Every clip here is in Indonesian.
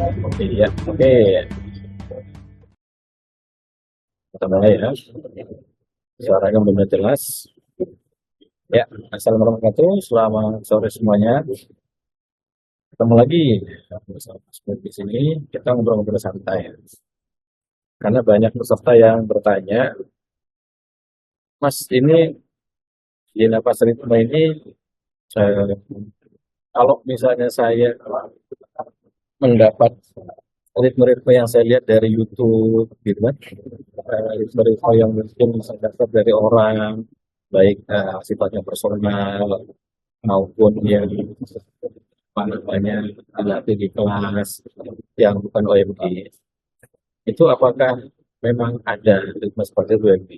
Oke, ya, oke. Pertama ya, suaranya benar jelas. Ya, assalamualaikum warahmatullahi wabarakatuh. Selamat sore semuanya. Ketemu lagi bersama Mas Bud di sini. Kita ngobrol-ngobrol santai. Karena banyak peserta yang bertanya, Mas, ini di Napas Ritme ini, eh, kalau misalnya saya mendapat ritme-ritme yang saya lihat dari YouTube, gitu kan, ritme-ritme yang mungkin saya dapat dari orang, baik sifatnya personal maupun yang apa namanya dilatih di kelas yang bukan OMG. Itu apakah memang ada ritme seperti itu OMG?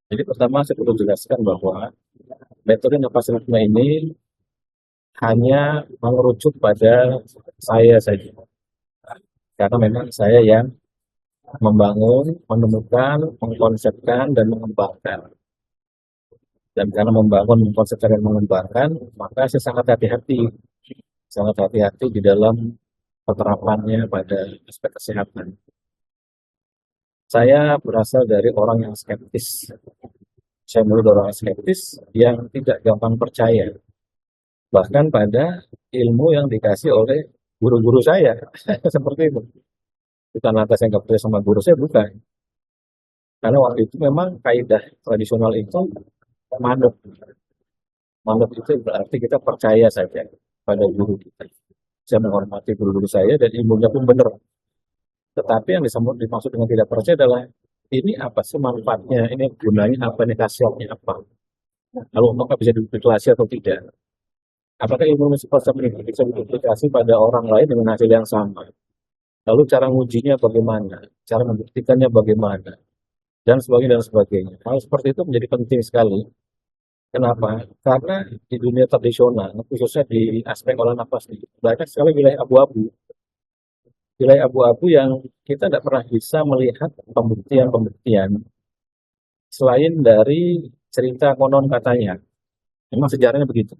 Jadi pertama saya perlu jelaskan bahwa metode napas ritme ini hanya mengerucut pada saya saja. Karena memang saya yang membangun, menemukan, mengkonsepkan, dan mengembangkan. Dan karena membangun, mengkonsepkan, dan mengembangkan, maka saya sangat hati-hati di dalam penerapannya pada aspek kesehatan. Saya berasal dari orang yang skeptis. Saya menurut orang skeptis yang tidak gampang percaya. Bahkan pada ilmu yang dikasih oleh guru-guru saya. Seperti itu. Bukan lantas yang nggak percaya sama guru saya, bukan. Karena waktu itu memang kaidah tradisional itu manut. Manut itu berarti kita percaya saja pada guru kita. Saya menghormati guru-guru saya dan ilmunya pun benar. Tetapi yang dimaksud dengan tidak percaya adalah ini apa sih manfaatnya, ini gunanya apa, ini khasiatnya apa. Lalu apakah bisa diduplikasi atau tidak? Apakah ilmu seperti ini bisa diduplikasi pada orang lain dengan hasil yang sama? Lalu cara mengujinya bagaimana? Cara membuktikannya bagaimana? Dan sebagainya dan sebagainya. Hal seperti itu menjadi penting sekali. Kenapa? Karena di dunia tradisional, khususnya di aspek olah nafas, banyak sekali wilayah abu-abu. Wilayah abu-abu yang kita tidak pernah bisa melihat pembuktian-pembuktian selain dari cerita konon katanya. Memang sejarahnya begitu.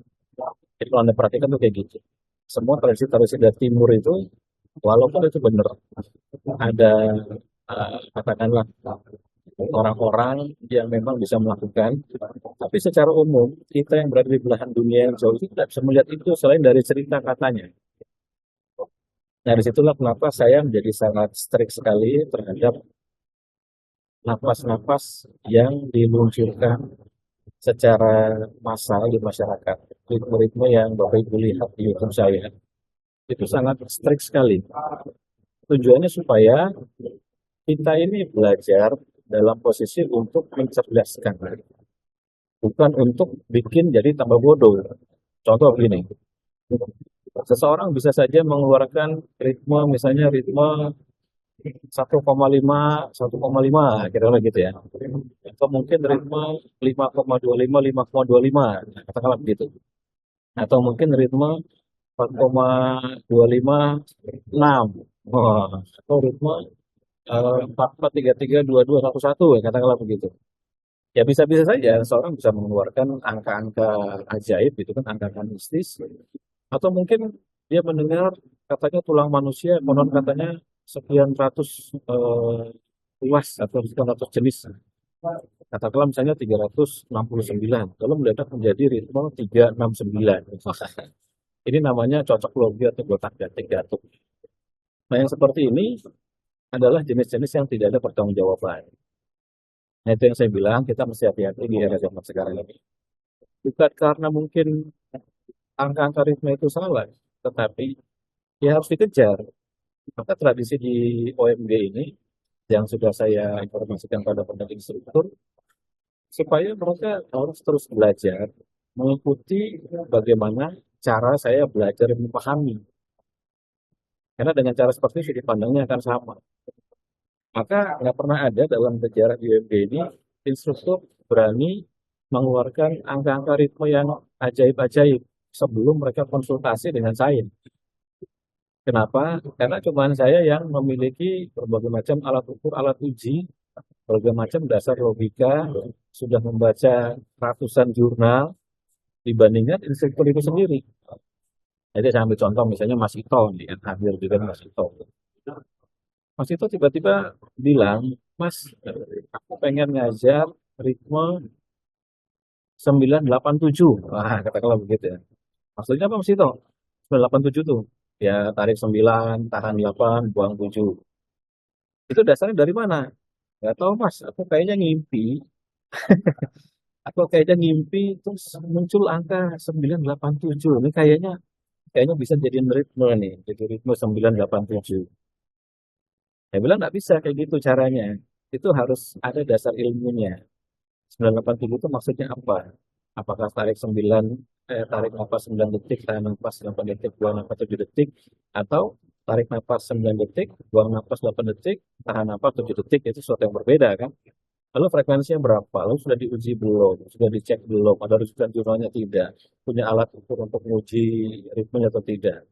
Jadi kalau Anda perhatikan tuh kayak gitu. Semua tradisi-tradisi dari timur itu, walaupun itu benar, ada katakanlah orang-orang yang memang bisa melakukan, tapi secara umum kita yang berada di belahan dunia yang jauh itu tidak bisa melihat itu selain dari cerita katanya. Nah, disitulah kenapa saya menjadi sangat strict sekali terhadap napas-napas yang diluncurkan secara massal di masyarakat. Ritme-ritme yang Bapak Ibu lihat di YouTube saya, itu sangat strict sekali. Tujuannya supaya kita ini belajar dalam posisi untuk mencerdaskan, bukan untuk bikin jadi tambah bodoh. Contoh begini, seseorang bisa saja mengeluarkan ritme, misalnya ritme 1,5, 1,5, kira-kira gitu ya. Atau mungkin ritme 5,25, 5,25, katakanlah begitu. Atau mungkin ritme 4,25, 6. Wah, atau ritme 4,4,3,3,2,2,1,1, katakanlah begitu. Ya bisa-bisa saja seorang bisa mengeluarkan angka-angka ajaib, itu kan angka-angka mistis. Atau mungkin dia mendengar katanya tulang manusia, konon katanya sekian ratus ruas atau sekian ratus jenis. Katakanlah misalnya 369, lalu mendadak menjadi ritme 369. Ini namanya cocok logi atau gotak-gatik gatuk. Nah, yang seperti ini adalah jenis-jenis yang tidak ada pertanggungjawaban. Nah, itu yang saya bilang, kita mesti hati-hati di era zaman sekarang ini. Bukan karena mungkin angka-angka ritme itu salah, tetapi ya harus dikejar. Maka tradisi di OMG ini yang sudah saya informasikan pada pendamping instruktur, supaya mereka harus terus belajar mengikuti bagaimana cara saya belajar memahami. Karena dengan cara seperti itu dipandangnya akan sama. Maka nggak pernah ada dalam sejarah di UMB ini instruktur berani mengeluarkan angka-angka ritme yang ajaib-ajaib sebelum mereka konsultasi dengan saya. Kenapa? Karena cuma saya yang memiliki berbagai macam alat ukur, alat uji, berbagai macam dasar logika, sudah membaca ratusan jurnal dibandingkan instruktur itu sendiri. Jadi saya ambil contoh misalnya Mas Ito nih, kan hadir juga Mas Ito. Mas Ito tiba-tiba bilang, Mas, aku pengen ngajar ritme 987. Wah, katakanlah begitu ya. Maksudnya apa Mas Ito? 987 tuh. Ya, tarik 9, tahan 8, buang 7. Itu dasarnya dari mana? Gak tahu Mas, aku kayaknya ngimpi. Aku kayaknya ngimpi terus muncul angka 987. Ini kayaknya kayaknya bisa jadi ritme nih, jadi ritme 987. Saya bilang nggak bisa kayak gitu caranya. Itu harus ada dasar ilmunya. 987 itu maksudnya apa? Apakah tarik nafas 9 detik, tahan nafas 8 detik, buang nafas 7 detik, atau tarik nafas 9 detik, buang nafas 8 detik, tahan nafas 7 detik, itu sesuatu yang berbeda kan? Lalu frekuensinya berapa? Lalu sudah diuji belum? Sudah dicek belum? Ada rujukan jurnalnya tidak? Punya alat ukur untuk menguji ritmenya atau tidak?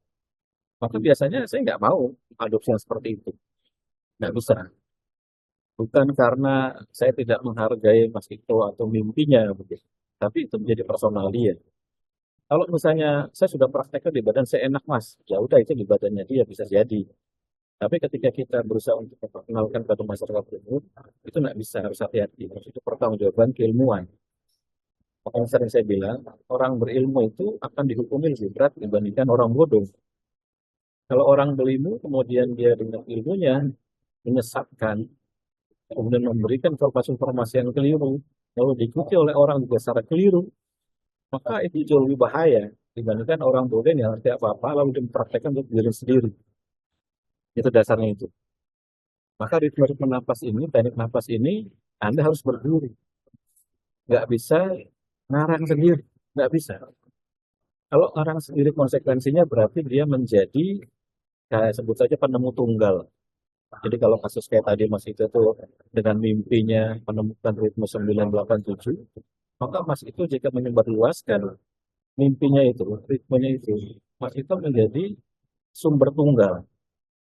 Maka biasanya saya nggak mau adopsi yang seperti itu. Nggak bisa. Bukan karena saya tidak menghargai Mas Ito atau mimpinya, begitu. Tapi itu menjadi personal dia. Kalau misalnya saya sudah praktekkan di badan saya enak Mas, ya udah itu di badannya dia bisa jadi. Tapi ketika kita berusaha untuk memperkenalkan pada masyarakat umum, itu nggak bisa, harus hati-hati. Harus itu pertanggungjawaban keilmuan. Makanya sering saya bilang, orang berilmu itu akan dihukumi lebih berat dibandingkan orang bodoh. Kalau orang berilmu, kemudian dia dengan ilmunya menyesatkan, kemudian memberikan informasi-informasi yang keliru, lalu diikuti oleh orang juga secara keliru, maka itu jauh lebih bahaya dibandingkan orang bodoh yang ngerti apa-apa, lalu dia mempraktekkan untuk diri sendiri. Itu dasarnya itu. Maka ritme napas ini, teknik napas ini, Anda harus berdiri. Nggak bisa ngarang sendiri. Nggak bisa. Kalau ngarang sendiri konsekuensinya berarti dia menjadi, saya sebut saja penemu tunggal. Jadi kalau kasus kayak tadi Mas itu tuh dengan mimpinya menemukan ritme 987, maka Mas itu jika menyebarluaskan mimpinya itu, ritmenya itu, Mas itu menjadi sumber tunggal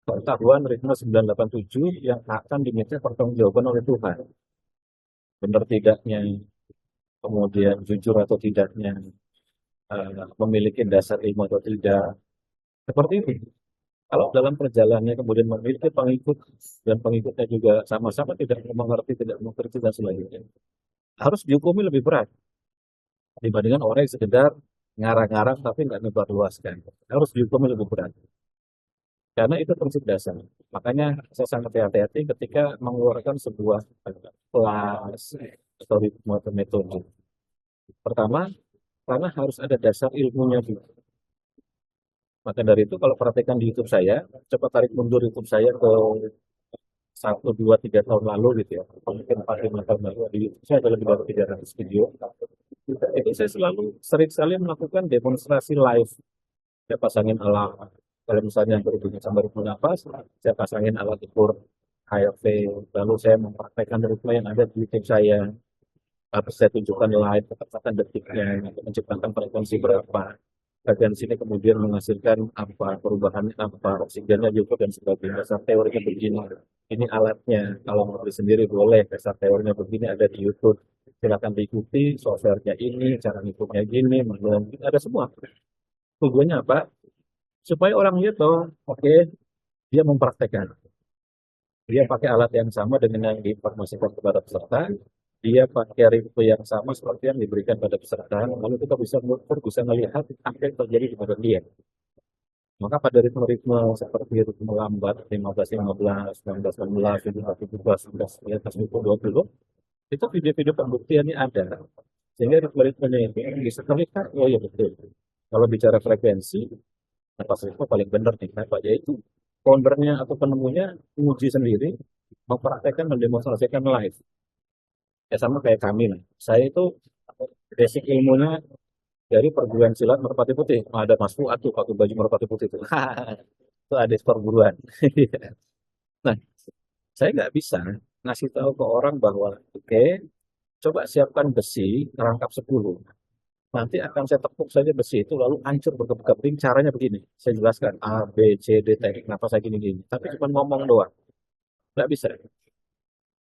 pengetahuan ritme 987 yang akan diminta pertanggungjawaban oleh Tuhan. Benar tidaknya, kemudian jujur atau tidaknya, memiliki dasar ilmu atau tidak. Seperti itu. Kalau dalam perjalanannya kemudian memiliki pengikut dan pengikutnya juga sama-sama tidak mengerti, tidak mengerti dan selanjutnya, harus dihukumi lebih berat dibandingkan orang yang sekedar ngarang-ngarang tapi nggak menyebarluaskan. Harus dihukumi lebih berat. Karena itu prinsip dasar. Makanya saya sangat hati-hati ketika mengeluarkan sebuah kelas atau ritme atau metode. Pertama, karena harus ada dasar ilmunya dulu. Maka dari itu kalau perhatikan di YouTube saya, coba tarik mundur YouTube saya ke 1, 2, 3 tahun lalu gitu ya. Mungkin 4, 5 tahun lalu di YouTube saya ada lebih dari 300 video. Itu saya selalu sering sekali melakukan demonstrasi live. Saya pasangin alat. Kalau misalnya berhubungan sama ritme nafas, saya pasangin alat ukur HRV. Lalu saya mempraktekkan ritme yang ada di YouTube saya. Harus saya tunjukkan live, kecepatan detiknya, menciptakan frekuensi berapa. Frekuensi ini kemudian menghasilkan apa, perubahannya apa, oksigennya juga dan sebagainya. Dasar teorinya begini. Ini alatnya. Kalau mau beli sendiri boleh. Dasar teorinya begini ada di YouTube. Silakan diikuti. Softwarenya ini, cara ngikutnya gini, manual ada semua. Tujuannya apa? Supaya orang lihat bahwa oke, dia mempraktekkan. Dia pakai alat yang sama dengan yang diinformasikan kepada peserta. Dia pakai ritme yang sama seperti yang diberikan pada peserta. Lalu kita bisa mengukur, bisa melihat apa yang terjadi di badan dia. Maka pada ritme-ritme seperti ritme lambat, 15-15, 19-19, 17-17, 11-11, 20-20, itu video-video pembuktiannya ada. Sehingga ritme-ritmenya ini bisa terlihat, oh iya betul. Kalau bicara frekuensi, napas ritme paling benar nih. Kenapa? Yaitu foundernya atau penemunya menguji sendiri, mempraktekkan, mendemonstrasikan live. Ya sama kayak kami lah. Saya itu basic ilmunya dari perguruan silat Merpati Putih. Ada Mas Fuad tuh pakai baju Merpati Putih itu. Itu ada perguruan. Nah, saya nggak bisa ngasih tahu ke orang bahwa oke, coba siapkan besi, rangkap 10. Nanti akan saya tepuk saja besi itu lalu hancur berkeping-keping. Caranya begini. Saya jelaskan A, B, C, D, teknik nafas saya gini-gini. Tapi cuma ngomong doang. Nggak bisa.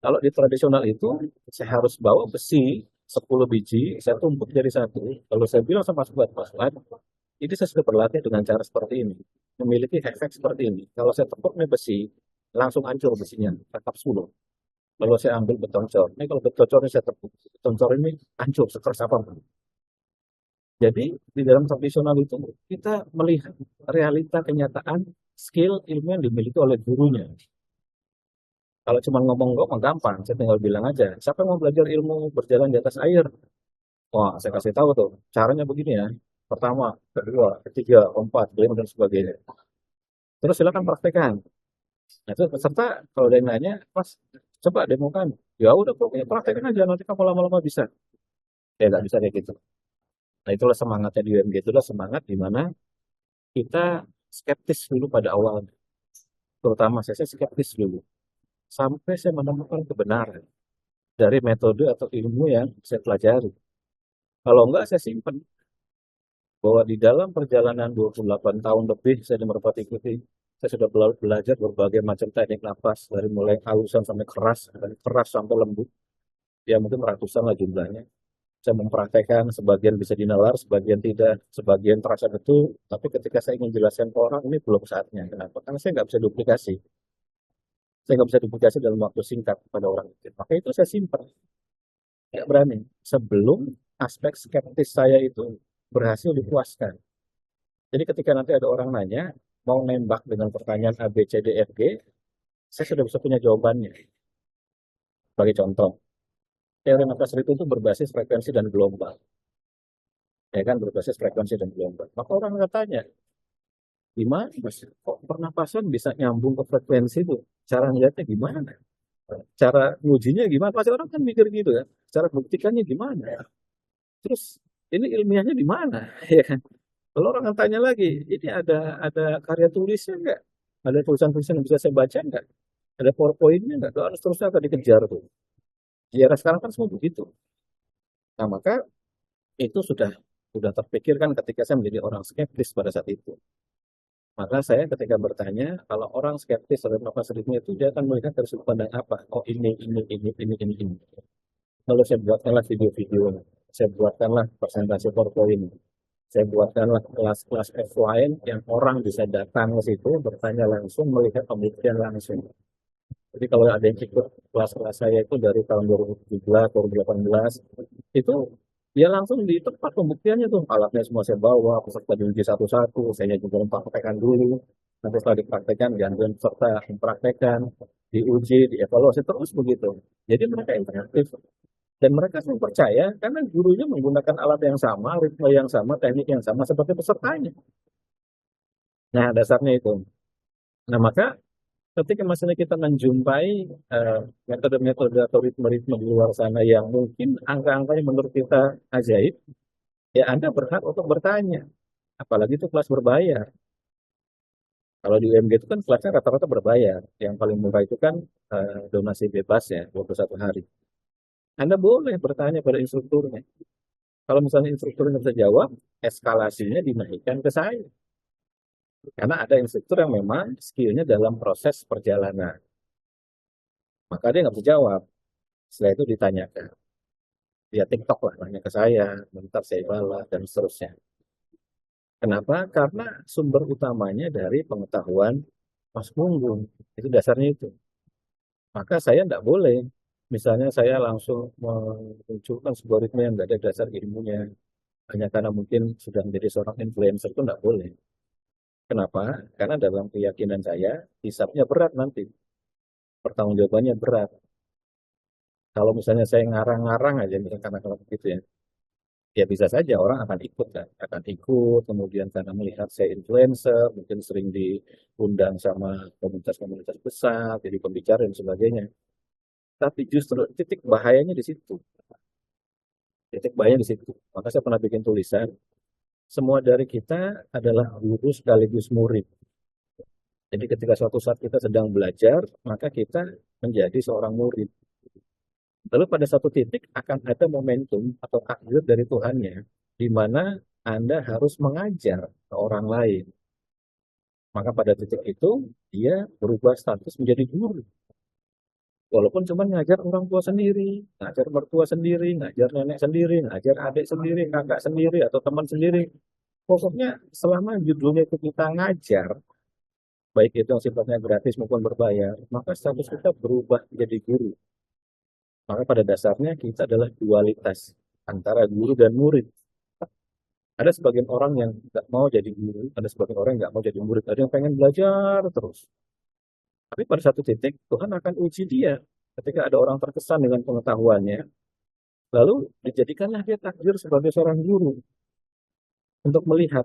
Kalau di tradisional itu, saya harus bawa besi 10 biji, saya tumpuk jadi satu. Kalau saya bilang sama Mas Fuad, ini saya sudah berlatih dengan cara seperti ini, memiliki efek seperti ini. Kalau saya tepuk nih besi, langsung hancur besinya, tetap 10. Lalu saya ambil beton cor. Ini kalau beton cor ini saya tepuk, beton cor ini hancur sekeras apapun. Jadi di dalam tradisional itu kita melihat realita kenyataan skill ilmu yang dimiliki oleh gurunya. Kalau cuma ngomong-ngomong gampang, saya tinggal bilang aja, siapa yang mau belajar ilmu berjalan di atas air? Wah, saya kasih tahu tuh, caranya begini ya. Pertama, kedua, ketiga, keempat, kelima, dan sebagainya. Terus silakan praktekkan. Nah, itu peserta kalau ada yang nanya, Mas, coba demokan. Ya udah kok, ya praktekkan aja, nanti kamu lama-lama bisa. Ya nggak bisa kayak gitu. Nah, itulah semangatnya di UMG, itulah semangat di mana kita skeptis dulu pada awalnya. Terutama saya skeptis dulu. Sampai saya menemukan kebenaran dari metode atau ilmu yang saya pelajari. Kalau enggak, saya simpan. Bahwa di dalam perjalanan 28 tahun lebih saya di Merpati Putih, saya sudah belajar berbagai macam teknik nafas, dari mulai halusan sampai keras, dari keras sampai lembut. Ya mungkin ratusan lah jumlahnya. Saya mempraktekkan, sebagian bisa dinalar, sebagian tidak, sebagian terasa betul. Tapi ketika saya ingin jelaskan ke orang, ini belum saatnya. Kenapa? Karena saya nggak bisa duplikasi. Saya nggak bisa duplikasi dalam waktu singkat pada orang itu. Maka itu saya simpan. Nggak berani. Sebelum aspek skeptis saya itu berhasil dipuaskan. Jadi ketika nanti ada orang nanya, mau nembak dengan pertanyaan A, B, C, D, F, G, saya sudah bisa punya jawabannya. Sebagai contoh, teori nafas itu berbasis frekuensi dan gelombang. Ya kan, berbasis frekuensi dan gelombang. Maka orang akan tanya, gimana mas, kok pernapasan bisa nyambung ke frekuensi itu? Cara ngeliatnya gimana? Cara ngujinya gimana? Pasti orang kan mikir gitu ya. Cara buktikannya gimana? Terus ini ilmiahnya di mana? Ya kan? Kalau orang akan tanya lagi, ini ada karya tulisnya enggak? Ada tulisan-tulisan yang bisa saya baca enggak? Ada PowerPoint-nya enggak? Doa terusnya akan dikejar tuh. Di era sekarang kan semua begitu. Nah, maka itu sudah terpikirkan ketika saya menjadi orang skeptis pada saat itu. Maka saya ketika bertanya, kalau orang skeptis terhadap nafas ritme itu, dia akan melihat dari sudut pandang apa? Oh ini. Lalu saya buatkanlah video-video, saya buatkanlah presentasi PowerPoint, saya buatkanlah kelas-kelas offline yang orang bisa datang ke situ, bertanya langsung, melihat pembuktian langsung. Jadi kalau ada yang ikut kelas-kelas saya itu dari tahun 2017, 2018, itu dia langsung di tempat pembuktiannya tuh. Alatnya semua saya bawa, peserta diuji satu-satu, saya juga mempraktekkan dulu. Nanti setelah dipraktekkan, gangguan peserta mempraktekkan, diuji, dievaluasi, terus begitu. Jadi mereka interaktif. Dan mereka selalu percaya karena gurunya menggunakan alat yang sama, ritme yang sama, teknik yang sama seperti pesertanya. Nah, dasarnya itu. Nah, maka ketika misalnya kita menjumpai metode-metode atau ritme-ritme di luar sana yang mungkin angka-angkanya menurut kita ajaib, ya Anda berhak untuk bertanya. Apalagi itu kelas berbayar. Kalau di UMG itu kan kelasnya rata-rata berbayar. Yang paling murah itu kan donasi bebas ya, 21 hari. Anda boleh bertanya pada instrukturnya. Kalau misalnya instrukturnya bisa jawab, eskalasinya dinaikkan ke saya. Karena ada instruktur yang memang skillnya dalam proses perjalanan. Maka dia nggak bisa jawab. Setelah itu ditanyakan. Dia TikTok lah, tanya ke saya, bentar saya balas, dan seterusnya. Kenapa? Karena sumber utamanya dari pengetahuan Mas Punggung. Itu dasarnya itu. Maka saya tidak boleh. Misalnya saya langsung memunculkan sebuah ritme yang tidak ada dasar ilmunya. Hanya karena mungkin sudah menjadi seorang influencer itu tidak boleh. Kenapa? Karena dalam keyakinan saya, hisapnya berat nanti. Pertanggungjawabannya berat. Kalau misalnya saya ngarang-ngarang aja, misalnya karena begitu ya, ya bisa saja orang akan ikut kan, akan ikut, kemudian karena melihat saya influencer, mungkin sering diundang sama komunitas-komunitas besar, jadi pembicara dan sebagainya. Tapi justru titik bahayanya di situ. Titik bahayanya di situ. Maka saya pernah bikin tulisan, semua dari kita adalah guru sekaligus murid. Jadi ketika suatu saat kita sedang belajar, maka kita menjadi seorang murid. Lalu pada satu titik akan ada momentum atau takdir dari Tuhannya, di mana Anda harus mengajar ke orang lain. Maka pada titik itu, dia berubah status menjadi guru. Walaupun cuma ngajar orang tua sendiri, ngajar mertua sendiri, ngajar nenek sendiri, ngajar adik sendiri, kakak sendiri, atau teman sendiri. Pokoknya selama judulnya itu kita ngajar, baik itu yang sifatnya gratis maupun berbayar, maka status kita berubah menjadi guru. Maka pada dasarnya kita adalah dualitas antara guru dan murid. Ada sebagian orang yang nggak mau jadi guru, ada sebagian orang yang nggak mau jadi murid, ada yang pengen belajar terus. Tapi pada satu titik Tuhan akan uji dia. Ketika ada orang terkesan dengan pengetahuannya, lalu dijadikanlah dia takdir sebagai seorang guru untuk melihat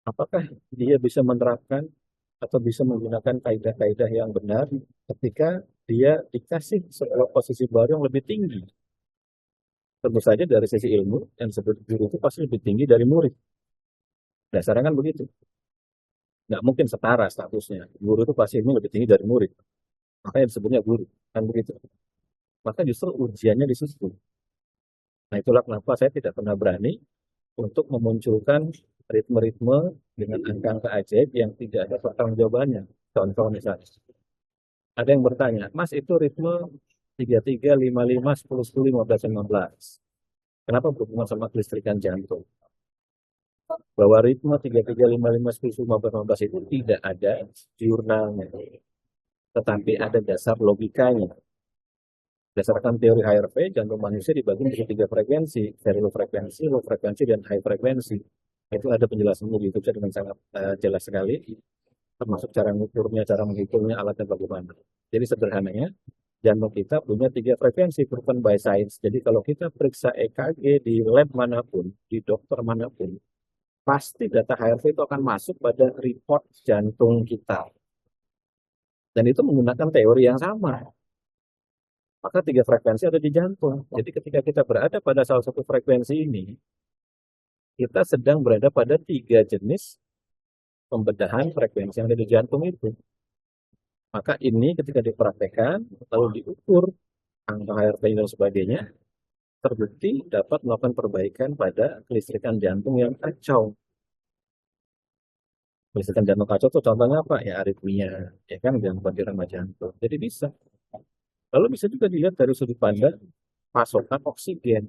apakah dia bisa menerapkan atau bisa menggunakan kaidah-kaidah yang benar ketika dia dikasih sebuah posisi baru yang lebih tinggi. Tentu saja dari sisi ilmu, yang disebut guru itu pasti lebih tinggi dari murid. Dasarnya kan begitu. Nggak mungkin setara statusnya. Guru itu pasti ilmu lebih tinggi dari murid. Makanya disebutnya guru. Kan begitu. Maka justru ujiannya di situ. Nah itulah kenapa saya tidak pernah berani untuk memunculkan ritme-ritme dengan angka-angka ajaib yang tidak ada pertanggungjawabannya. Contoh misalnya, ada yang bertanya, Mas itu ritme 33, 55, 10, 10, 15, 15. Kenapa berhubungan sama kelistrikan jantung? Bahwa ritme 33, 55, 10, 15, 15 itu tidak ada jurnalnya. Tetapi ada dasar logikanya. Berdasarkan teori HRV, jantung manusia dibagi menjadi 3 frekuensi, very low frekuensi, dan high frekuensi. Itu ada penjelasannya di YouTube dengan sangat jelas sekali, termasuk cara mengukurnya, cara menghitungnya, alatnya bagaimana. Jadi sederhananya, jantung kita punya 3 frekuensi proven by science. Jadi kalau kita periksa EKG di lab manapun, di dokter manapun, pasti data HRV itu akan masuk pada report jantung kita. Dan itu menggunakan teori yang sama. Maka 3 frekuensi ada di jantung. Jadi ketika kita berada pada salah satu frekuensi ini, kita sedang berada pada 3 jenis pembedahan frekuensi yang ada di jantung itu. Maka ini ketika dipraktekkan, lalu diukur angka HRV dan sebagainya, terbukti dapat melakukan perbaikan pada kelistrikan jantung yang kacau. Kelistrikan jantung kacau itu contohnya apa? Ya aritmia, ya kan, gangguan irama jantung. Jadi bisa. Lalu bisa juga dilihat dari sudut pandang pasokan oksigen.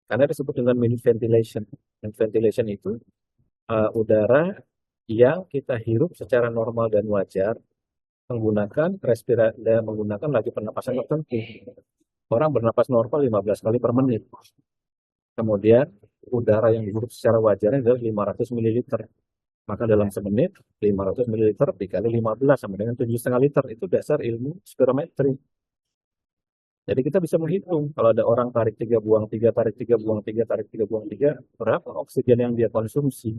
Karena disebut dengan minute ventilation. Minute ventilation itu udara yang kita hirup secara normal dan wajar menggunakan menggunakan laju pernapasan tertentu. Orang bernapas normal 15 kali per menit. Kemudian udara yang dihirup secara wajar adalah 500 ml. Maka dalam semenit 500 ml dikali 15 sama dengan 7,5 liter. Itu dasar ilmu spirometri. Jadi kita bisa menghitung kalau ada orang tarik 3, buang 3, tarik 3, buang 3, tarik 3, buang 3, berapa oksigen yang dia konsumsi.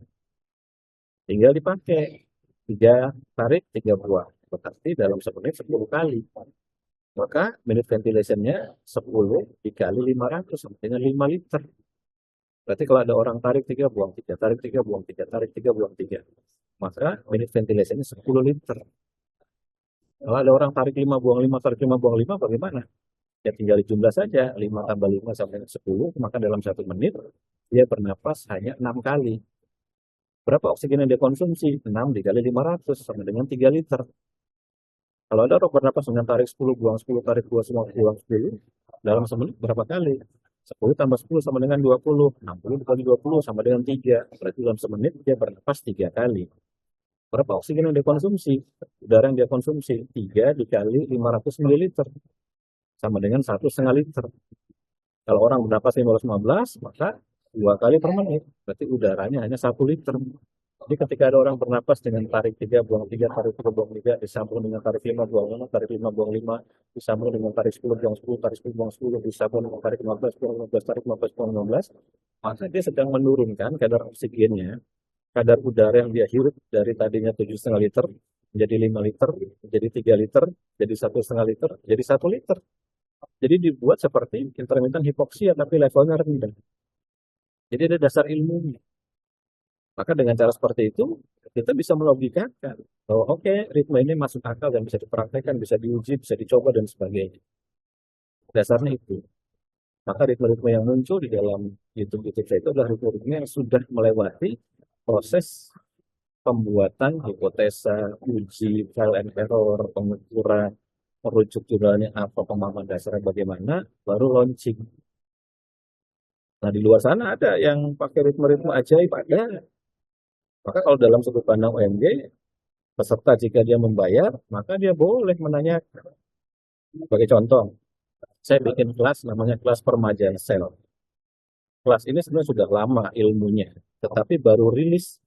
Tinggal dipakai 3 tarik 3 buang. Berarti dalam semenit 10 kali. Maka minute ventilation-nya 10 dikali 500 sama dengan 5 liter. Berarti kalau ada orang tarik 3, buang 3, tarik 3, buang 3, tarik 3, buang 3. Maka minute ventilation-nya 10 liter. Kalau ada orang tarik 5, buang 5, tarik 5, buang 5, bagaimana? Ya tinggal dijumlah saja, 5 tambah 5 sampai 10, maka dalam 1 menit dia bernapas hanya 6 kali. Berapa oksigen yang dia konsumsi? 6 dikali 500 sama dengan 3 liter. Kalau ada orang bernapas dengan tarik 10, buang 10, tarik 2, semua buang 10, dalam semenit berapa kali? 10 tambah 10 sama dengan 20, 60 dikali 20 sama dengan 3. Berarti dalam semenit dia bernapas 3 kali. Berapa oksigen yang dia konsumsi? Udara yang dia konsumsi 3 dikali 500 ml sama dengan 1,5 liter. Kalau orang bernapas 15, maka 2 kali per menit. Berarti udaranya hanya 1 liter. Jadi ketika ada orang bernapas dengan tarik 3, buang 3, tarik 3, buang 3, disambung dengan tarik 5, buang 5, tarik 5, buang 5, disambung dengan tarik 10, buang 10, tarik 10, buang 10, disambung dengan tarik 15, buang 15, tarik 15, buang 15, maka dia sedang menurunkan kadar oksigennya, kadar udara yang dia hirup dari tadinya 7,5 liter, menjadi 5 liter, menjadi 3 liter, jadi 1,5 liter, jadi 1 liter. Jadi dibuat seperti intermittent hipoksia, tapi levelnya rendah. Jadi ada dasar ilmunya. Maka dengan cara seperti itu, kita bisa melogikakan bahwa oke, ritme ini masuk akal dan bisa dipraktekkan, bisa diuji, bisa dicoba, dan sebagainya. Dasarnya itu. Maka ritme-ritme yang muncul di dalam YouTube saya itu adalah ritme-ritme yang sudah melewati proses pembuatan hipotesa, uji, trial and error, pengukuran, merujuk jurnalnya apa, pemahaman dasarnya bagaimana, baru launching. Nah di luar sana ada yang pakai ritme-ritme ajaib, ada. Maka kalau dalam sudut pandang OMG, peserta jika dia membayar, maka dia boleh menanyakan. Sebagai contoh, saya bikin kelas namanya kelas permajaan sel. Kelas ini sebenarnya sudah lama ilmunya, tetapi baru rilis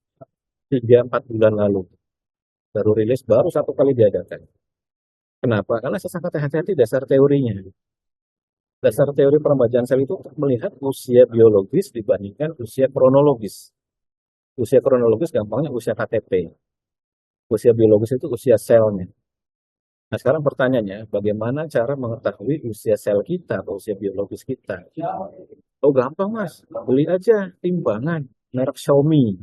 3-4 bulan lalu. Baru rilis, baru 1 kali diadakan. Kenapa? Karena saya sangat hati-hati dasar teorinya. Dasar teori peremajaan sel itu untuk melihat usia biologis dibandingkan usia kronologis. Usia kronologis gampangnya usia KTP. Usia biologis itu usia selnya. Nah, sekarang pertanyaannya, bagaimana cara mengetahui usia sel kita atau usia biologis kita? Oh, gampang, Mas. Beli aja timbangan merek Xiaomi,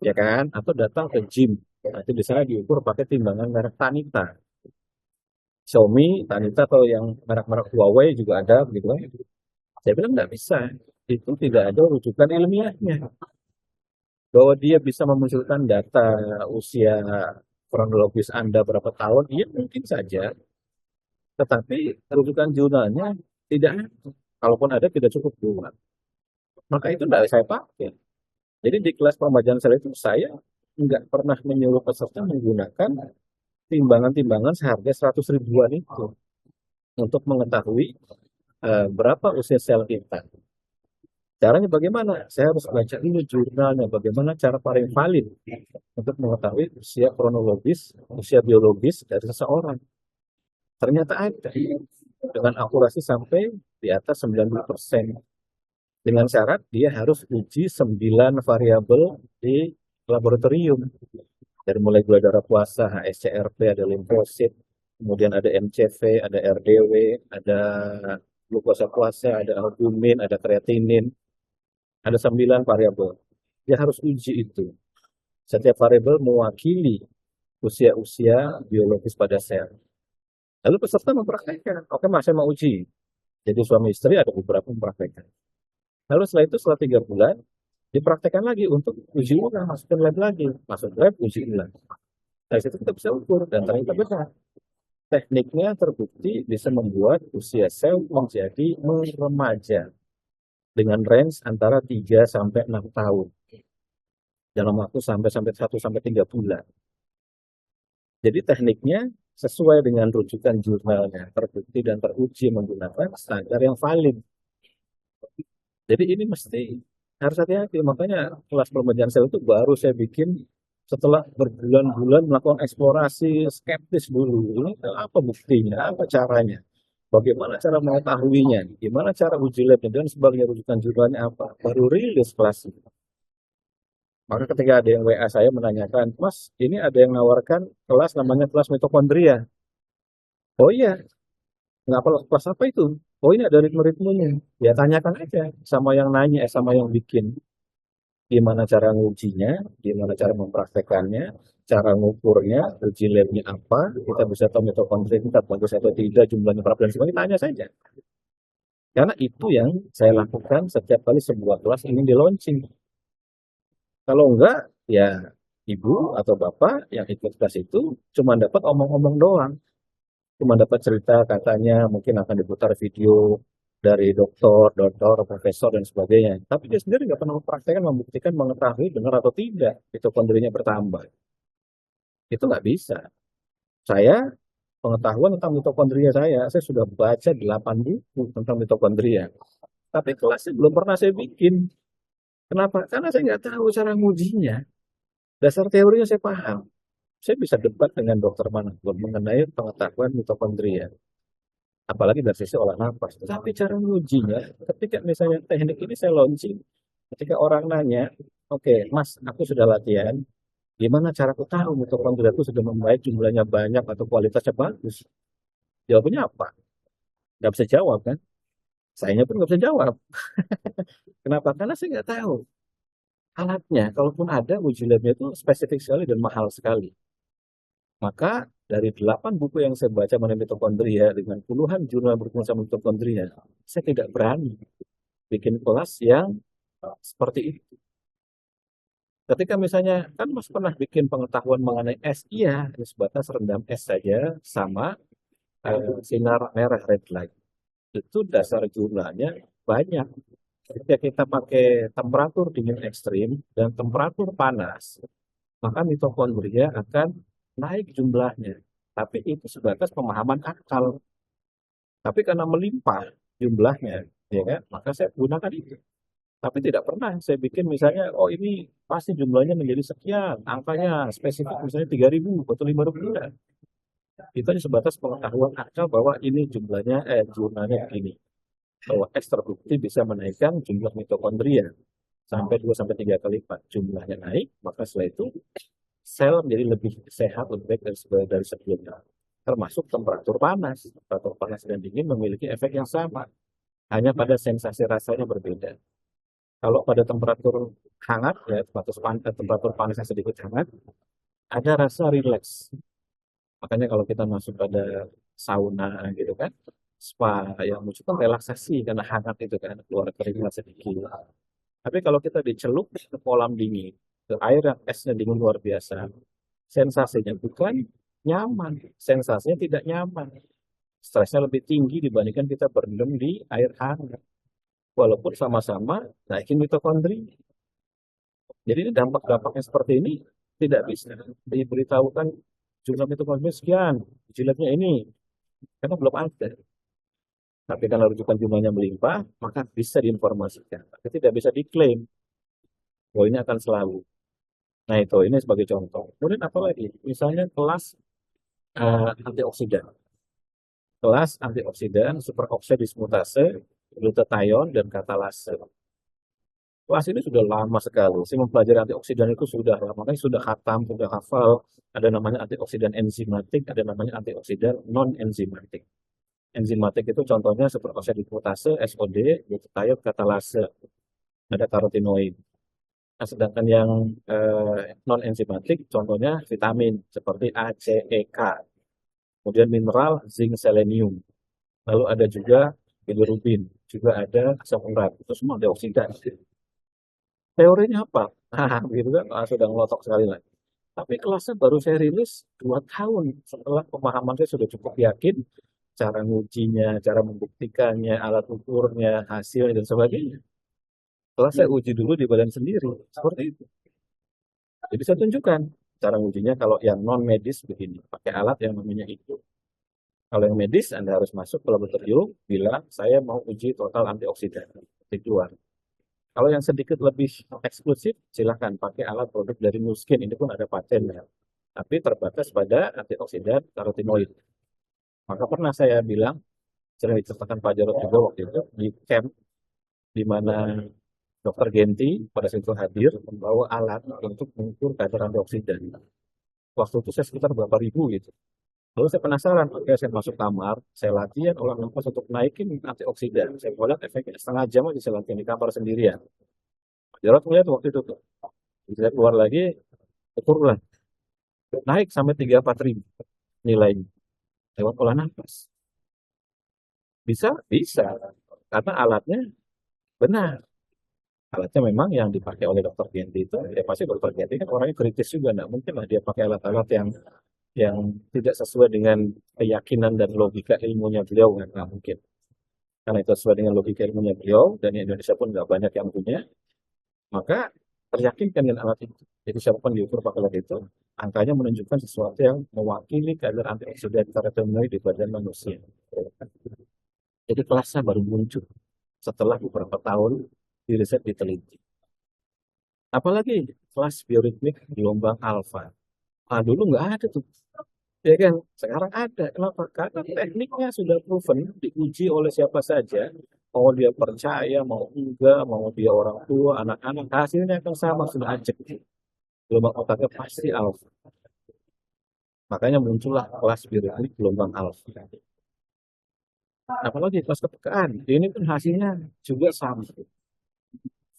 ya kan? Atau datang ke gym. Nanti bisa diukur pakai timbangan merek Tanita. Xiaomi, Tanita atau yang merek-merek Huawei juga ada, gitu kan? Saya bilang nggak bisa. Itu tidak ada rujukan ilmiahnya. Bahwa dia bisa memunculkan data usia kronologis Anda berapa tahun, iya mungkin saja. Tetapi rujukan jurnalnya tidak ada. Kalaupun ada, tidak cukup kuat. Maka itu tidak saya pakai. Jadi di kelas pembelajaran saya itu saya nggak pernah menyuruh peserta menggunakan timbangan-timbangan seharga 100 ribuan itu untuk mengetahui berapa usia sel kita. Caranya bagaimana? Saya harus baca dulu jurnalnya, bagaimana cara paling valid untuk mengetahui usia kronologis, usia biologis dari seseorang. Ternyata ada dengan akurasi sampai di atas 90%. Dengan syarat dia harus uji 9 variabel di laboratorium. Dari mulai gula darah puasa, HSCRP, ada limfosit, kemudian ada MCV, ada RDW, ada glukosa puasa, ada albumin, ada kreatinin, ada 9 variabel. Dia harus uji itu. Setiap variabel mewakili usia-usia biologis pada sel. Lalu peserta mempraktekkan. Oke, Mas, saya mau uji. Jadi suami istri ada beberapa mempraktekkan. Lalu setelah itu, setelah 3 bulan, dipraktekkan lagi untuk uji ulang, masukin lab lagi. Masuk lab, uji ulang. Dari situ kita bisa ukur, dan ternyata benar. Tekniknya terbukti bisa membuat usia sel menjadi remaja dengan range antara 3 sampai 6 tahun. Dalam waktu sampai 1 sampai 3 bulan. Jadi tekniknya sesuai dengan rujukan jurnalnya, terbukti dan teruji menggunakan standar yang valid. Jadi ini mesti harus hati-hati. Makanya kelas peremajaan sel itu baru saya bikin setelah berbulan-bulan melakukan eksplorasi, skeptis dulu. Ini apa buktinya, apa caranya, bagaimana cara mengetahuinya, gimana cara uji labnya, dan sebagainya, rujukan jurnalnya apa. Baru rilis kelas ini. Maka ketika ada yang WA saya menanyakan, Mas, ini ada yang menawarkan kelas namanya kelas mitokondria. Oh iya, nggak perlu kelas apa itu? Oh ini ada ritme-ritmenya. Ya tanyakan aja sama yang nanya, sama yang bikin. Gimana cara ngujinya, gimana cara mempraktekannya, cara ngukurnya, uji labnya apa, kita bisa tahu mitokondria kita bagus atau tidak, jumlahnya berapa, dan sebagainya, tanya saja. Karena itu yang saya lakukan setiap kali sebuah kelas ingin di launching. Kalau enggak, ya ibu atau bapak yang ikut kelas itu cuma dapat omong-omong doang. Cuma dapat cerita katanya mungkin akan diputar video dari dokter, profesor, dan sebagainya. Tapi dia sendiri nggak pernah mempraktekkan, membuktikan, mengetahui benar atau tidak mitokondrianya bertambah. Itu nggak bisa. Saya, pengetahuan tentang mitokondria saya sudah baca 8 buku tentang mitokondria. Tapi kelasnya belum pernah saya bikin. Kenapa? Karena saya nggak tahu cara ngujinya. Dasar teorinya saya paham. Saya bisa debat dengan dokter manapun mengenai pengetahuan mitokondria. Apalagi dari sisi olah nafas. Tapi cara mengujinya, ketika misalnya teknik ini saya launching, ketika orang nanya, oke, Mas, aku sudah latihan, gimana cara aku tahu mitokondria aku sudah membaik, jumlahnya banyak atau kualitasnya bagus? Jawabannya apa? Nggak bisa jawab kan? Sayanya pun nggak bisa jawab. Kenapa? Karena saya nggak tahu alatnya. Kalaupun ada, uji labnya itu spesifik sekali dan mahal sekali. Maka dari 8 buku yang saya baca mengenai mitokondria dengan puluhan jurnal berhubungan sama mitokondria, saya tidak berani bikin kelas yang seperti itu. Ketika misalnya, kan Mas pernah bikin pengetahuan mengenai es, iya, sebatas rendam es saja sama sinar merah red light. Itu dasar jurnalnya banyak. Ketika kita pakai temperatur dingin ekstrim dan temperatur panas, maka mitokondria akan naik jumlahnya. Tapi itu sebatas pemahaman akal. Tapi karena melimpah jumlahnya, ya kan, maka saya gunakan itu. Tapi tidak pernah saya bikin misalnya, oh ini pasti jumlahnya menjadi sekian, angkanya spesifik misalnya 3.000 atau 5.000. Itu hanya sebatas pengetahuan akal bahwa ini jumlahnya begini. Bahwa X terbukti bisa menaikkan jumlah mitokondria sampai 2 sampai 3 kali lipat. Jumlahnya naik, maka setelah itu sel menjadi lebih sehat, lebih baik dari sebelumnya. Termasuk temperatur panas. Temperatur panas dan dingin memiliki efek yang sama. Hanya pada sensasi rasanya berbeda. Kalau pada temperatur hangat, ya, temperatur panas yang sedikit hangat, ada rasa rileks. Makanya kalau kita masuk pada sauna gitu kan, spa yang muncul kan relaksasi karena hangat itu kan, keluar keringat sedikit. Tapi kalau kita dicelup ke kolam dingin, ke air yang esnya dingin luar biasa, sensasinya bukan nyaman, sensasinya tidak nyaman. Stresnya lebih tinggi dibandingkan kita berendam di air hangat. Walaupun sama-sama naikin mitokondria. Jadi ini dampak-dampaknya seperti ini tidak bisa diberitahukan jumlah mitokondria sekian, jilatnya ini, karena belum ada. Tapi karena rujukan jumlahnya melimpah, maka bisa diinformasikan. Tapi tidak bisa diklaim bahwa ini akan selalu. Nah itu, ini sebagai contoh. Kemudian apa lagi? Misalnya kelas antioksidan. Kelas antioksidan, superoksida dismutase, glutathione, dan katalase. Kelas ini sudah lama sekali. Saya mempelajari antioksidan itu sudah lama. Makanya sudah khatam, sudah hafal. Ada namanya antioksidan enzimatik, ada namanya antioksidan non-enzimatik. Enzimatik itu contohnya superoksida dismutase, SOD, glutathione, katalase. Ada karotinoid. Nah, sedangkan yang non-enzimatik, contohnya vitamin seperti A, C, E, K. Kemudian mineral, zinc, selenium. Lalu ada juga bilirubin, juga ada asam urat. Itu semua antioksidan. Teorinya apa? Nah, begitu kan, sudah ngelotok sekali lagi. Tapi kelasnya baru saya rilis 2 tahun setelah pemahaman saya sudah cukup yakin cara ngujinya, cara membuktikannya, alat ukurnya, hasilnya, dan sebagainya. Setelah saya uji dulu di badan sendiri, seperti itu. Jadi saya tunjukkan cara ujinya kalau yang non medis begini, pakai alat yang namanya itu. Kalau yang medis, Anda harus masuk ke laboratorium, bilang saya mau uji total antioksidan, keluar. Kalau yang sedikit lebih eksklusif, silahkan pakai alat produk dari Nuskin. Ini pun ada patennya. Tapi terbatas pada antioksidan karotinoid. Maka pernah saya bilang, sering diceritakan Pak Jarod juga waktu itu, di camp, di mana Dokter Genti pada saat itu hadir, membawa alat untuk mengukur kadar antioksidan. Waktu itu saya sekitar berapa ribu gitu. Lalu saya penasaran, oke saya masuk kamar, saya latihan olah nafas untuk naikin antioksidan. Saya lihat efeknya setengah jam aja saya latihan di kamar sendirian. Jarod melihat waktu itu tuh. Saya keluar lagi, ukur ulang. Naik sampai 3-4 ribu nilainya. Lewat olah nafas. Bisa? Bisa. Karena alatnya benar. Alatnya memang yang dipakai oleh dokter Genti itu, ya pasti dokter Genti kan orangnya kritis juga. Nggak mungkin lah dia pakai alat-alat yang tidak sesuai dengan keyakinan dan logika ilmunya beliau. Nggak mungkin. Karena itu sesuai dengan logika ilmunya beliau, dan di Indonesia pun nggak banyak yang punya. Maka teryakinkan dengan alat itu. Jadi siapapun diukur pakai alat itu, angkanya menunjukkan sesuatu yang mewakili kadar antioksidan karotenoid di badan manusia. Jadi kelasnya baru muncul setelah beberapa tahun di riset diteliti. Apalagi kelas bioritmik gelombang alfa. Ah, dulu nggak ada tuh. Ya kan? Sekarang ada. Kenapa? Karena tekniknya sudah proven, diuji oleh siapa saja. Mau dia percaya, mau enggak, mau dia orang tua, anak-anak, hasilnya akan sama, sudah acek. Gelombang otaknya pasti alfa. Makanya muncullah kelas bioritmik gelombang alfa. Apalagi kelas kepekaan. Ini pun hasilnya juga sama.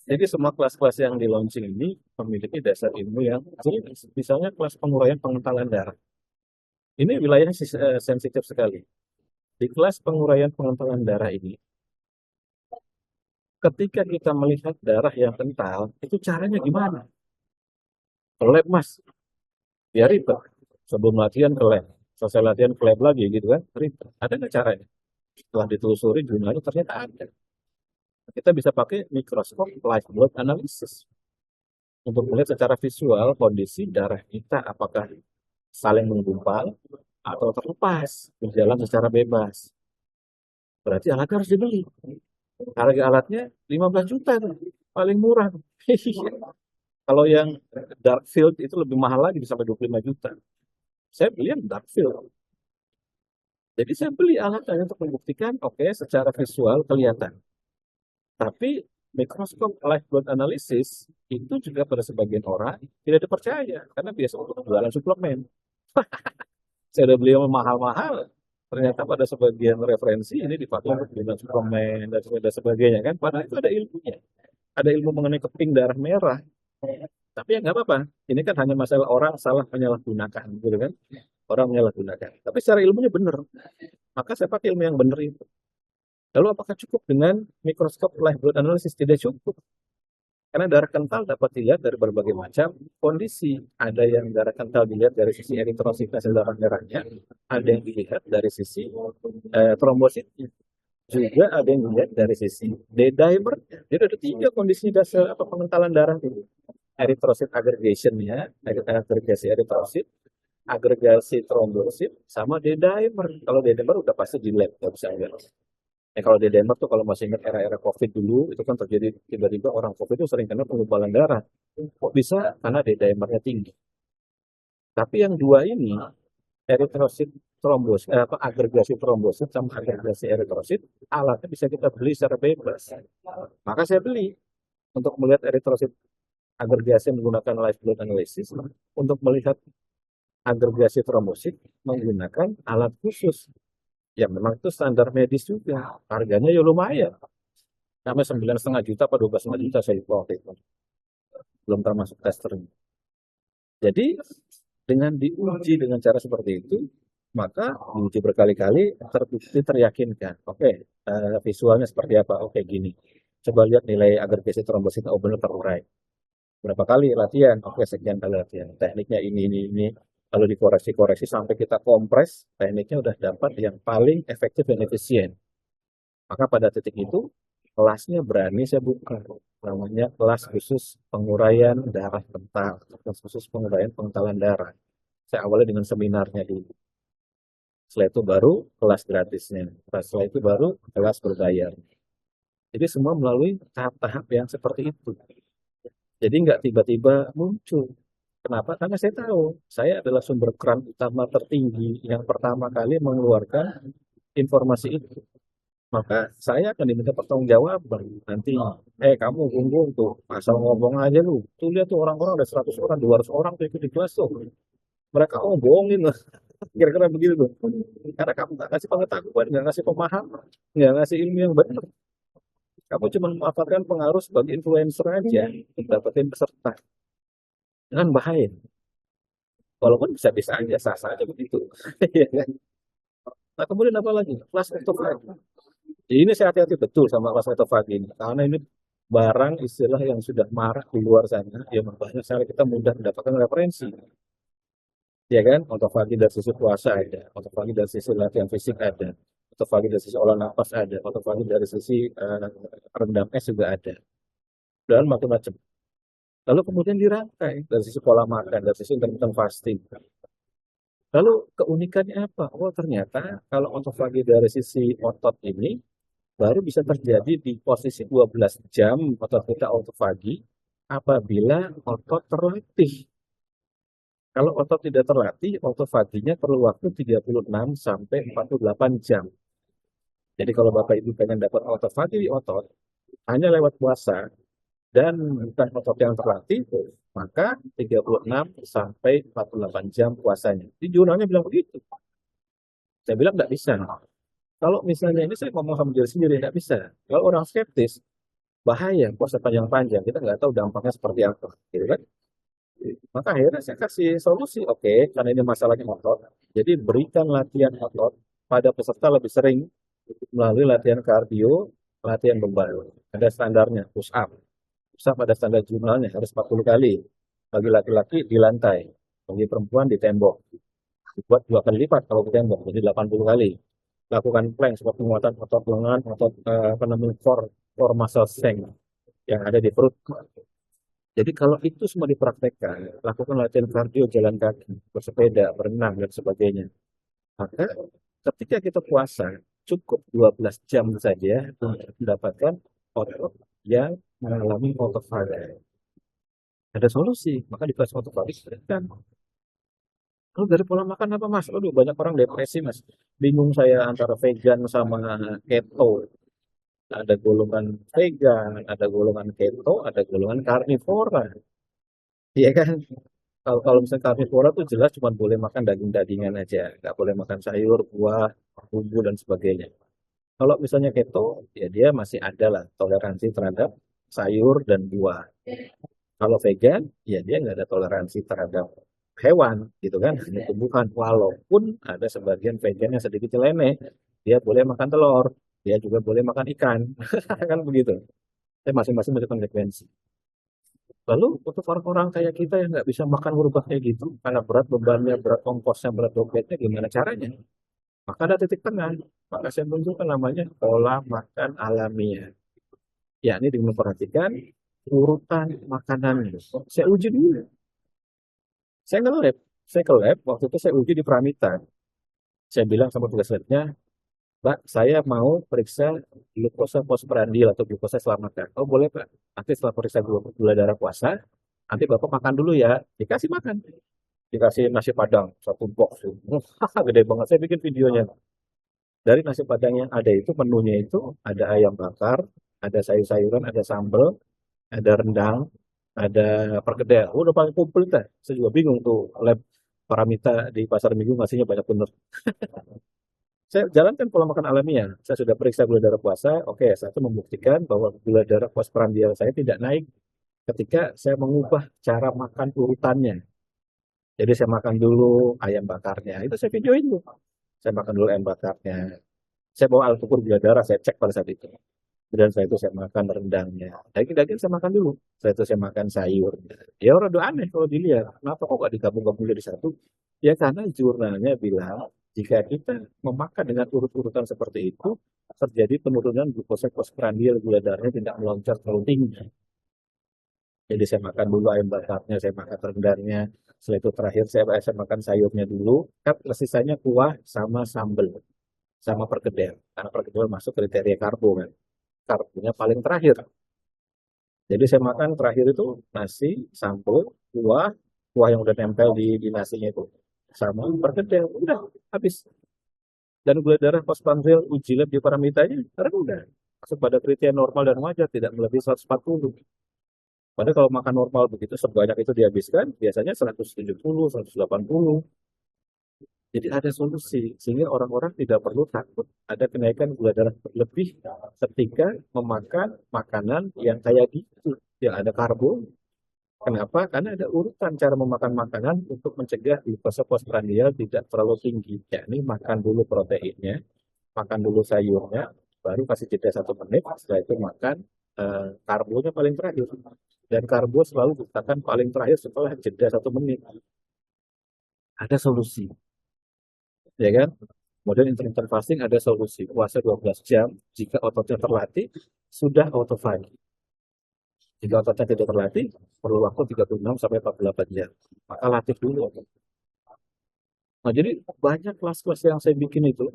Jadi semua kelas-kelas yang di launching ini memiliki dasar ilmu yang jelas. Misalnya kelas penguraian pengentalan darah. Ini wilayahnya sensitif sekali. Di kelas penguraian pengentalan darah ini, ketika kita melihat darah yang kental, itu caranya gimana? Ke lab mas, biar ribet. Sebelum latihan ke lab, selesai latihan ke lab lagi gitu kan, ribet. Ada nggak caranya? Setelah ditelusuri jumlahnya ternyata ada. kita bisa pakai mikroskop live blood analysis untuk melihat secara visual kondisi darah kita apakah saling menggumpal atau terlepas berjalan secara bebas. Berarti alatnya harus dibeli. Harga alatnya 15 juta tuh, paling murah. Kalau yang dark field itu lebih mahal lagi, bisa sampai 25 juta. Saya beli yang dark field. Jadi saya beli alatnya untuk membuktikan, oke, secara visual kelihatan. Tapi mikroskop live blood analysis itu juga pada sebagian orang tidak dipercaya karena biasa untuk jualan suplemen. Saya udah beli yang mahal-mahal, ternyata pada sebagian referensi ini dipakai untuk jualan suplemen dan sebagainya kan. Padahal itu ada ilmunya. Ada ilmu mengenai keping darah merah. Tapi ya nggak apa-apa. Ini kan hanya masalah orang salah menyalahgunakan, gitu kan? Orang menyalahgunakan. Tapi secara ilmunya benar. Maka saya pakai ilmu yang benar itu. Lalu apakah cukup dengan mikroskop live blood analysis? Tidak cukup. Karena darah kental dapat dilihat dari berbagai macam kondisi. Ada yang darah kental dilihat dari sisi eritrositas darah merahnya, ada yang dilihat dari sisi trombositnya. Juga ada yang dilihat dari sisi D-dimer. Jadi ada 3 kondisi dasar apa pengentalan darah itu. Eritrosit aggregation-nya, agregasi eritrosit, agregasi trombosit, sama D-dimer. Kalau D-dimer udah pasti di lab, nggak bisa enggak. Kalau D-dimer tuh kalau masih ingat era-era COVID dulu, itu kan terjadi tiba-tiba orang COVID itu sering kena penggumpalan darah. Kok bisa? Karena D-dimernya tinggi. Tapi yang 2 ini, eritrosit trombosit, agregasi trombosit sama agregasi eritrosit, alatnya bisa kita beli secara bebas. Maka saya beli untuk melihat eritrosit agregasi menggunakan live blood analysis, untuk melihat agregasi trombosit menggunakan alat khusus. Ya memang itu standar medis juga, harganya ya lumayan. Sampai 9,5 juta atau 12,5 juta saya lupa waktu itu. Belum termasuk testernya. Jadi dengan diuji dengan cara seperti itu, maka diuji berkali-kali terbukti teryakinkan. Oke, visualnya seperti apa? Oke, gini. Coba lihat nilai agregasi trombosit, oh benar terurai. Berapa kali latihan? Oke, sekian kali latihan. Tekniknya ini. Lalu dikoreksi-koreksi sampai kita kompres, tekniknya udah dapat yang paling efektif dan efisien. Maka pada titik itu, kelasnya berani saya buka. Namanya kelas khusus penguraian darah kental. Kelas khusus penguraian pengentalan darah. Saya awali dengan seminarnya dulu. Setelah itu baru kelas gratisnya. Setelah itu baru kelas berbayar. Jadi semua melalui tahap-tahap yang seperti itu. Jadi nggak tiba-tiba muncul. Kenapa? Karena saya tahu, saya adalah sumber keran utama tertinggi yang pertama kali mengeluarkan informasi itu. Maka saya akan diminta pertanggungjawaban nanti. Kamu Gunggung tuh, asal ngomong aja lu. Tuh lihat tuh orang-orang ada 100 orang, 200 orang tuh ikut di kelas tuh. Mereka bohongin lah. Kira-kira begitu tuh. Karena kamu nggak ngasih pengetahuan, nggak ngasih pemahaman, nggak ngasih ilmu yang benar. Kamu cuma memanfaatkan pengaruh sebagai influencer aja untuk dapetin peserta. Dengan bahaya. Walaupun bisa-bisa aja, sah-sah aja begitu. Iya kan? Nah, kemudian apa lagi? Kelas autofagi. Ini saya hati-hati betul sama kelas autofagi ini. Karena ini barang istilah yang sudah marak di luar sana. Ya, banyak sekali kita mudah mendapatkan referensi. Ya kan? Autofagi dari sisi puasa ada. Autofagi dari sisi latihan fisik ada. Autofagi dari sisi olah nafas ada. Autofagi dari sisi rendam es juga ada. Dan macam-macam. Lalu kemudian dirangkai dari sisi pola makan, dari sisi intermittent fasting. Lalu keunikannya apa? Oh ternyata kalau autofagi dari sisi otot ini baru bisa terjadi di posisi 12 jam otot kita autofagi apabila otot terlatih. Kalau otot tidak terlatih, autofaginya perlu waktu 36 sampai 48 jam. Jadi kalau Bapak Ibu pengen dapat autofagi di otot, hanya lewat puasa, dan bukan otot yang terlatih, maka 36 sampai 48 jam puasanya. Di jurnalnya bilang begitu. Saya bilang nggak bisa. Kalau misalnya ini saya ngomong sama diri sendiri, nggak bisa. Kalau orang skeptis, bahaya puasa panjang-panjang. Kita nggak tahu dampaknya seperti apa. Gitu kan? Maka akhirnya saya kasih solusi. Oke, karena ini masalahnya otot. Jadi berikan latihan otot pada peserta lebih sering melalui latihan kardio, latihan beban. Ada standarnya, push up. Pada standar jurnalnya harus 40 kali. Bagi laki-laki di lantai, bagi perempuan di tembok. Dibuat 2 kali lipat kalau di tembok, jadi 80 kali. Lakukan plank seperti penguatan otot lengan, otot core, core muscle strength yang ada di perut. Jadi kalau itu semua dipraktekkan, lakukan latihan kardio, jalan kaki, bersepeda, berenang, dan sebagainya. Maka ketika kita puasa, cukup 12 jam saja untuk mendapatkan otot yang mengalami autophagy. Ada solusi, maka di kelas autophagy kan. Kalau dari pola makan apa mas? Aduh, banyak orang depresi mas. Bingung saya antara vegan sama keto. Ada golongan vegan, ada golongan keto, ada golongan karnivora. Iya kan? Kalau kalau misalnya karnivora tuh jelas cuma boleh makan daging-dagingan aja, nggak boleh makan sayur, buah, bumbu dan sebagainya. Kalau misalnya keto, ya dia masih ada lah toleransi terhadap sayur dan buah. Kalau vegan, ya dia nggak ada toleransi terhadap hewan, gitu kan, hanya tumbuhan. Walaupun ada sebagian vegan yang sedikit nyeleneh, dia boleh makan telur, dia juga boleh makan ikan, kan begitu. Tapi masing-masing punya konsekuensi. Lalu untuk orang-orang kayak kita yang nggak bisa makan berubah kayak gitu, karena berat bebannya, berat ongkosnya, berat dompetnya, gimana caranya? Maka ada titik tengah. Maka saya munculkan namanya pola makan alamiah. Yakni dengan memperhatikan urutan makanannya. Saya uji dulu. Saya nge-lab. Saya ke lab, waktu itu saya uji di Pramita. Saya bilang sama tugas labnya, Mbak, saya mau periksa glukosa postprandial atau glukosa setelah makan. Oh boleh Pak, nanti setelah periksa gula darah puasa, nanti Bapak makan dulu ya. Dikasih makan. Dikasih nasi padang, satu box. Gede banget, saya bikin videonya. Dari nasi padang yang ada itu, menunya itu ada ayam bakar, ada sayur-sayuran, ada sambal, ada rendang, ada perkedel. Oh, udah paling komplit dah. Saya juga bingung tuh lab Paramita di pasar minggu ngasihnya banyak bener. Saya jalankan pola makan alamiah. Saya sudah periksa gula darah puasa. Oke, satu membuktikan bahwa gula darah postprandial saya tidak naik ketika saya mengubah cara makan urutannya. Jadi saya makan dulu ayam bakarnya. Itu saya videoin tuh. Saya makan dulu ayam bakarnya. Saya bawa alat ukur gula darah, saya cek pada saat itu. Dan setelah itu saya makan rendangnya. Daging-daging saya makan dulu. Setelah itu saya makan sayur. Ya orang udah aneh kalau dilihat. Kenapa kok gak digabung-gabung jadi satu? Ya karena jurnalnya bilang, jika kita memakan dengan urut-urutan seperti itu, terjadi penurunan glukosa postprandial, gula darahnya tidak melonjak terlalu tinggi. Jadi saya makan dulu ayam bakarnya, saya makan rendangnya. Setelah itu terakhir saya makan sayurnya dulu. Kan sisanya kuah sama sambal, sama perkedel. Karena perkedel masuk kriteria karbo kan. Karbonya paling terakhir. Jadi saya makan terakhir itu nasi, sambal, kuah, kuah yang udah nempel di nasinya itu. Sama perkedel, udah habis. Dan gula darah postprandial uji lab di paramitanya, rendah. Masuk pada kriteria normal dan wajar, tidak melebihi 140. Padahal kalau makan normal begitu, sebanyak itu dihabiskan, biasanya 170, 180. Jadi ada solusi, sehingga orang-orang tidak perlu takut ada kenaikan gula darah berlebih ketika memakan makanan yang kayak gitu, yang ada karbo. Kenapa? Karena ada urutan cara memakan makanan untuk mencegah glukosa postprandial tidak terlalu tinggi. Yakni makan dulu proteinnya, makan dulu sayurnya, baru kasih jeda 1 menit, setelah itu makan karbonya paling terakhir. Dan karbo selalu dikatakan paling terakhir setelah jeda 1 menit. Ada solusi, ya kan? Kemudian intermittent fasting ada solusi. Puasa 12 jam, jika ototnya terlatih, sudah autofagi. Jika ototnya tidak terlatih, perlu waktu 36 sampai 48 jam. Maka latih dulu. Nah, jadi banyak kelas-kelas yang saya bikin itu,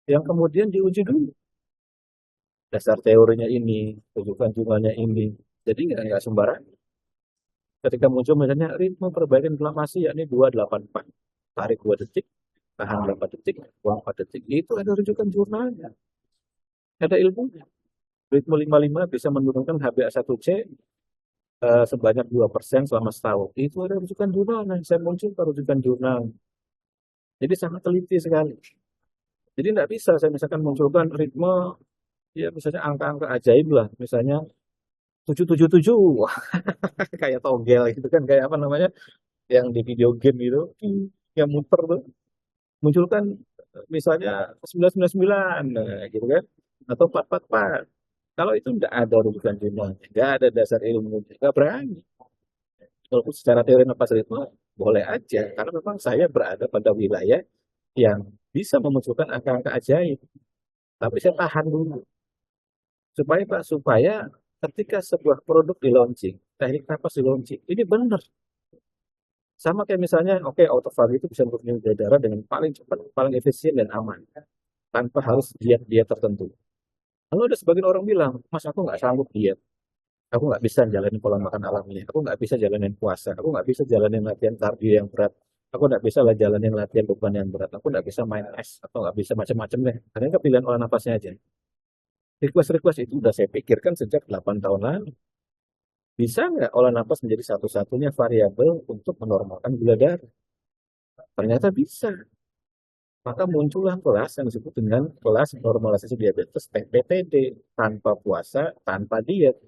yang kemudian diuji dulu. Dasar teorinya ini, rujukan jumlahnya ini. Jadi nggak sembarang. Ketika muncul misalnya ritme perbaikan inflamasi, yakni 284. Tarik 2 detik, tahan 8 detik, buang 4 detik. Itu ada rujukan jurnalnya. Ada ilmunya. Ritme 55 bisa menurunkan HbA1c sebanyak 2% selama setahun. Itu ada rujukan jurnal. Nah, saya muncul ke rujukan jurnal. Jadi sangat teliti sekali. Jadi tidak bisa saya misalkan munculkan ritme, ya misalnya angka-angka ajaib lah. Misalnya 777. Wah, kayak togel gitu kan. Kayak apa namanya, yang di video game gitu. Yang muter tuh. Munculkan misalnya 999. Nah, gitu kan. Atau 444. Kalau itu tidak ada rujukan jurnalnya, tidak ada dasar ilmu, nggak berani. Walaupun secara teori napas ritme boleh aja, karena memang saya berada pada wilayah yang bisa memunculkan angka-angka ajaib. Tapi saya tahan dulu. Supaya Pak, supaya ketika sebuah produk di launching, teknik napas di launching, ini benar. Sama kayak misalnya, oke, autophagy itu bisa menuju gula darah dengan paling cepat, paling efisien dan aman, tanpa harus diet-diet tertentu. Lalu ada sebagian orang bilang, Mas, aku nggak sanggup diet. Aku nggak bisa jalanin pola makan alami. Aku nggak bisa jalanin puasa. Aku nggak bisa jalanin latihan kardio yang berat. Aku nggak bisa lah jalanin latihan beban yang berat. Aku nggak bisa main es. Atau nggak bisa macam-macam deh. Karena itu pilihan olah nafasnya aja. Request-request itu udah saya pikirkan sejak 8 tahun lalu. Bisa nggak olah nafas menjadi satu-satunya variabel untuk menormalkan gula darah? Ternyata bisa. Maka muncullah kelas yang disebut dengan kelas normalisasi diabetes TPTD. Tanpa puasa, tanpa diet.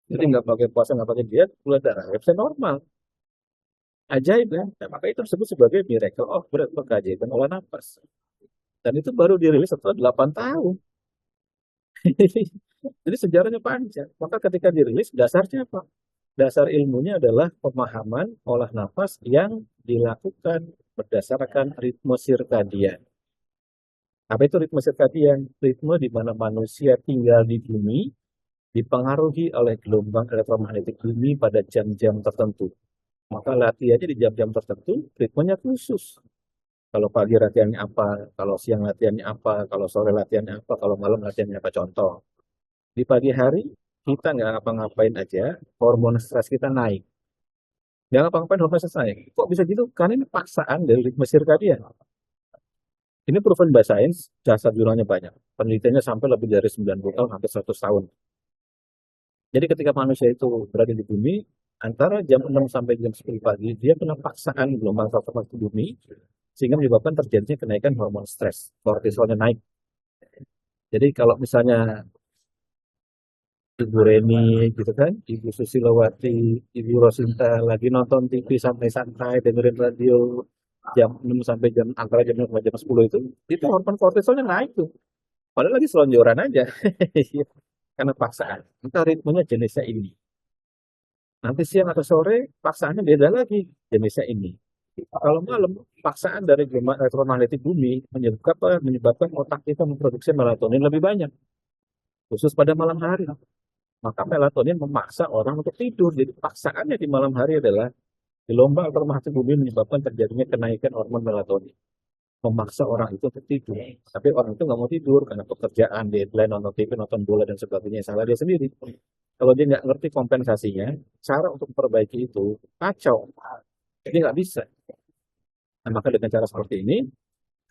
Jadi nggak pakai puasa, nggak pakai diet, gula darah bisa normal. Ajaib kan? Nah, maka itu disebut sebagai miracle of breath, keajaiban olah nafas. Dan itu baru dirilis setelah 8 tahun. Jadi sejarahnya panjang. Maka ketika dirilis, dasarnya apa? Dasar ilmunya adalah pemahaman olah nafas yang dilakukan berdasarkan ritme sirkadian. Apa itu ritme sirkadian? Ritme di mana manusia tinggal di bumi dipengaruhi oleh gelombang elektromagnetik bumi pada jam-jam tertentu. Maka latihannya di jam-jam tertentu, ritmenya khusus. Kalau pagi latihannya apa, kalau siang latihannya apa, kalau sore latihannya apa, kalau malam latihannya apa. Contoh, di pagi hari kita nggak ngapa-ngapain aja, hormon stres kita naik. Nggak ngapa-ngapain hormon stres naik. Kok bisa gitu? Karena ini paksaan dari ritme sirkadian. Ini proven by science, dasar jurnalnya banyak. Penelitiannya sampai lebih dari 90 tahun, hampir 100 tahun. Jadi ketika manusia itu berada di bumi, antara jam 6 sampai jam 10 pagi, dia kena paksaan gelombang elektromagnetik bumi, sehingga menyebabkan terjadinya kenaikan hormon stres, kortisolnya naik. Jadi kalau misalnya Ibu Reni gitu kan, Ibu Susilowati, Ibu Rosinta lagi nonton TV santai-santai, dengerin radio jam 6 sampai jam antara jam 6 sampai jam 10 itu hormon kortisolnya naik tuh. Padahal lagi selonjoran aja. Karena paksaan. Entah ritmenya jenisnya ini. Nanti siang atau sore paksaannya beda lagi jenisnya ini. Kalau malam paksaan dari gelombang elektromagnetik bumi menyebabkan otak kita memproduksi melatonin lebih banyak, khusus pada malam hari. Maka melatonin memaksa orang untuk tidur. Jadi paksaannya di malam hari adalah gelombang elektromagnetik bumi menyebabkan terjadinya kenaikan hormon melatonin. Memaksa orang itu untuk tidur. Tapi orang itu nggak mau tidur karena pekerjaan, deadline, nonton TV, nonton bola, dan sebagainya. Salah dia sendiri. Kalau dia nggak ngerti kompensasinya, cara untuk memperbaiki itu kacau. Jadi nggak bisa. Nah, maka dengan cara seperti ini,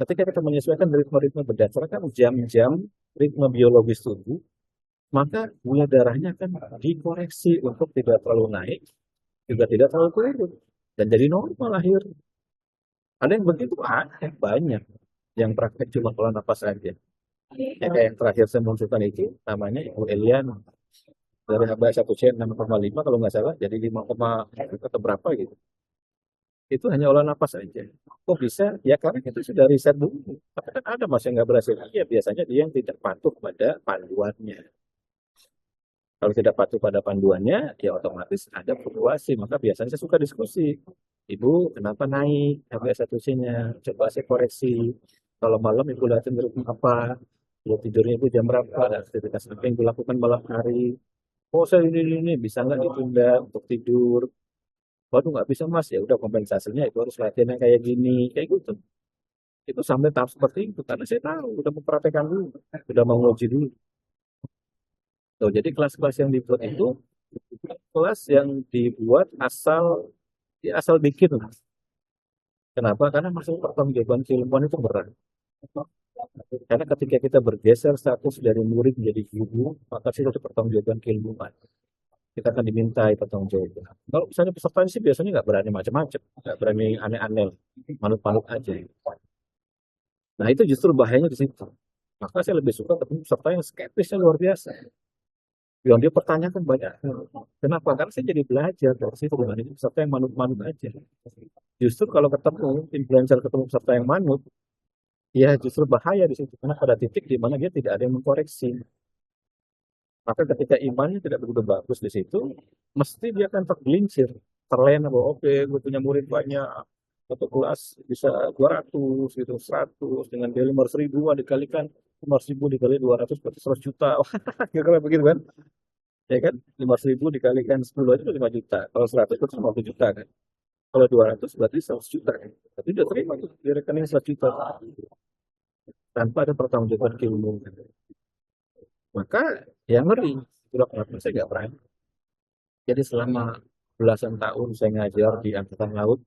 ketika kita menyesuaikan ritme-ritme berdasarkan jam-jam ritme biologis tubuh, maka gula darahnya akan dikoreksi untuk tidak terlalu naik, juga tidak terlalu turun, dan jadi normal akhir. Ada yang begitu, ada banyak yang praktek cuma pola nafas saja. Ya, kayak yang terakhir saya munculkan itu, namanya Ibu Eliana. Dari HbA1c 6,5 kalau nggak salah, jadi 5, atau berapa gitu. Itu hanya olah nafas saja. Kok bisa? Ya karena itu sudah riset dulu. Tapi kan ada mas yang nggak berhasil. Ya biasanya dia yang tidak patuh pada panduannya. Kalau tidak patuh pada panduannya, ya otomatis ada fluktuasi. Maka biasanya saya suka diskusi. Ibu, kenapa naik HbA1c-nya? Coba saya koreksi. Kalau malam ibu latihan ritme apa? Ibu tidurnya ibu jam berapa? Dan aktivitas apa yang ibu lakukan malam hari? Oh, saya ini bisa nggak ditunda untuk tidur? Waduh, nggak bisa mas, ya udah kompensasinya itu harus latihan yang kayak gini, kayak gitu. Itu sampai tahap seperti itu, karena saya tahu, udah mempraktekkan dulu, udah menguji dulu. Tuh, jadi kelas-kelas yang dibuat itu, kelas yang dibuat asal, ya asal bikin. Kenapa? Karena masalah pertanggungjawaban keilmuan itu berat. Karena ketika kita bergeser status dari murid menjadi guru, maka kita harus pertanggungjawaban keilmuan. Kita akan dimintai pertanggungjawaban. Kalau misalnya peserta sih biasanya nggak berani macam-macam, nggak berani aneh-aneh, manut-manut aja. Nah itu justru bahayanya di situ. Maka saya lebih suka ketemu peserta yang skeptisnya luar biasa. Yang dia pertanyakan banyak. Kenapa? Karena saya jadi belajar dari situ dibanding peserta yang manut-manut aja. Justru kalau ketemu influencer, ketemu peserta yang manut, ya justru bahaya di situ. Karena pada titik di mana dia tidak ada yang mengkoreksi. Maka ketika imannya tidak begitu bagus di situ, mesti dia akan tergelincir, terlena bahwa oke, gue punya murid banyak, satu kelas bisa 200 gitu, 100 dengan dia 500 ribuan dikalikan. 500.000 dikali 200 berarti 100 juta. Wah, kira-kira begitu kan? Ya kan? 500.000 dikalikan 10 itu 5 juta. Kalau 100 itu 50 juta kan? Kalau 200 berarti 100 juta kan? Tapi udah terima tuh di rekening 100 juta. Tanpa ada pertanggungjawaban ilmu. Maka ya ngeri. Itulah kenapa saya nggak berani. Jadi selama belasan tahun saya ngajar di Angkatan Laut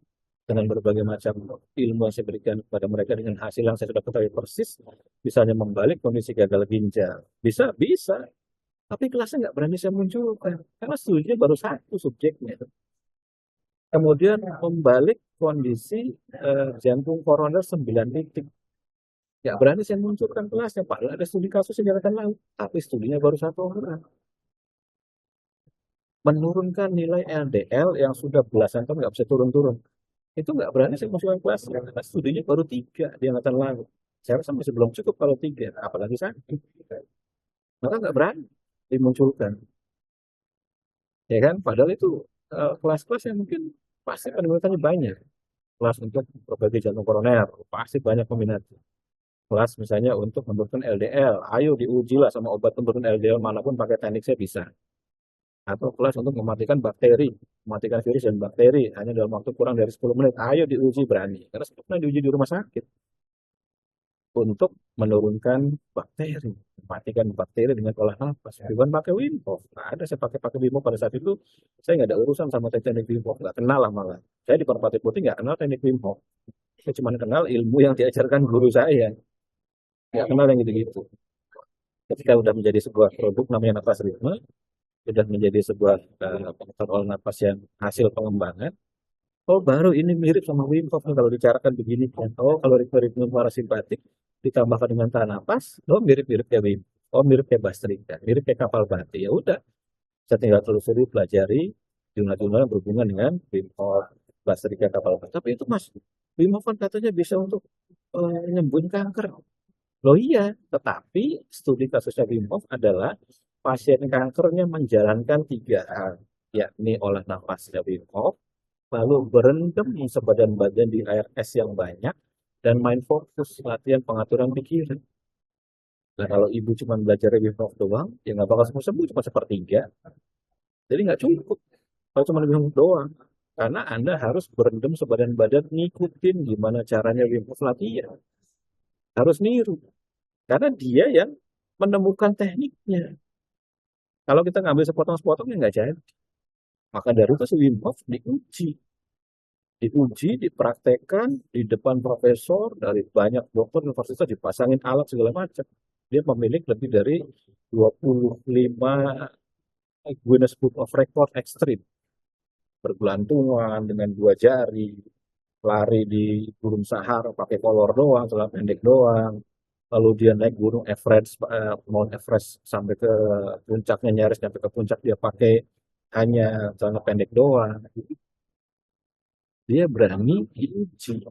dengan berbagai macam ilmu yang saya berikan kepada mereka dengan hasil yang saya sudah ketahui persis, misalnya membalik kondisi gagal ginjal. Bisa, bisa. Tapi kelasnya nggak berani saya munculkan. Karena studinya baru satu subjeknya. Kemudian membalik kondisi jantung koroner 9 titik. Nggak berani saya munculkan kelasnya. Padahal ada studi kasus yang dilakukan laut. Tapi studinya baru satu orang. Menurunkan nilai LDL yang sudah belasan tahun nggak bisa turun-turun. Itu nggak berani saya masukkan kelasnya. Karena studinya baru 3 di angkatan laut. Saya rasa masih belum cukup kalau 3. Apalagi 1. Maka nggak berani dimunculkan. Ya kan? Padahal itu kelas-kelas yang mungkin pasti peminatnya banyak. Kelas untuk berbagai jantung koroner, pasti banyak peminatnya. Kelas misalnya untuk menurunkan LDL, ayo diuji lah sama obat penurun LDL manapun pakai teknik saya bisa. Atau kelas untuk mematikan bakteri, mematikan virus dan bakteri hanya dalam waktu kurang dari 10 menit. Ayo diuji berani. Karena sebetulnya diuji di rumah sakit untuk menurunkan bakteri, mematikan bakteri dengan olah nafas. Bukan pakai Wim Hof. Nggak ada saya pakai Wim Hof pada saat itu. Saya nggak ada urusan sama teknik Wim Hof, nggak kenal lah malah. Saya di Merpati Putih nggak kenal teknik Wim Hof. Saya cuma kenal ilmu yang diajarkan guru saya. Nggak kenal yang gitu-gitu. Ketika udah menjadi sebuah produk namanya nafas ritme, sudah menjadi sebuah pengetahuan olah nafas yang hasil pengembangan. Oh baru ini mirip sama Wim Hof nih kalau dicarakan begini kan. Oh kalau ritme parasimpatik ditambahkan dengan tahan nafas, oh mirip-mirip kayak Wim. Oh mirip kayak Bastrika, mirip kayak kapal bati. Ya udah, saya tinggal telusuri, pelajari jumlah-jumlah yang berhubungan dengan Wim Hof, Bastrika, kapal bati. Tapi itu Mas, Wim Hof kan katanya bisa untuk nyembuhin kanker. Loh iya, tetapi studi kasusnya Wim Hof adalah pasien kankernya menjalankan 3 hal, yakni olah nafasnya Wim Hof, lalu berendam sebadan badan di air es yang banyak, dan main fokus latihan pengaturan pikiran. Nah kalau ibu cuma belajar Wim Hof doang, ya nggak bakal sembuh, cuma sepertiga. Jadi nggak cukup kalau cuma Wim Hof doang. Karena Anda harus berendam sebadan badan, ngikutin gimana caranya Wim Hof latihan. Harus niru. Karena dia yang menemukan tekniknya. Kalau kita ngambil sepotong-sepotong, ya nggak jadi. Maka dari itu si Wim Hof diuji. Diuji, dipraktekkan di depan profesor dari banyak dokter universitas, dipasangin alat segala macam. Dia memiliki lebih dari 25 Guinness Book of Record ekstrim. Bergelantungan dengan 2 jari, lari di Gunung Sahara pakai kolor doang, celana pendek doang. Lalu dia naik gunung Everest, Mount Everest sampai ke puncaknya, nyaris sampai ke puncak dia pakai hanya celana pendek doang. Dia berani diuji.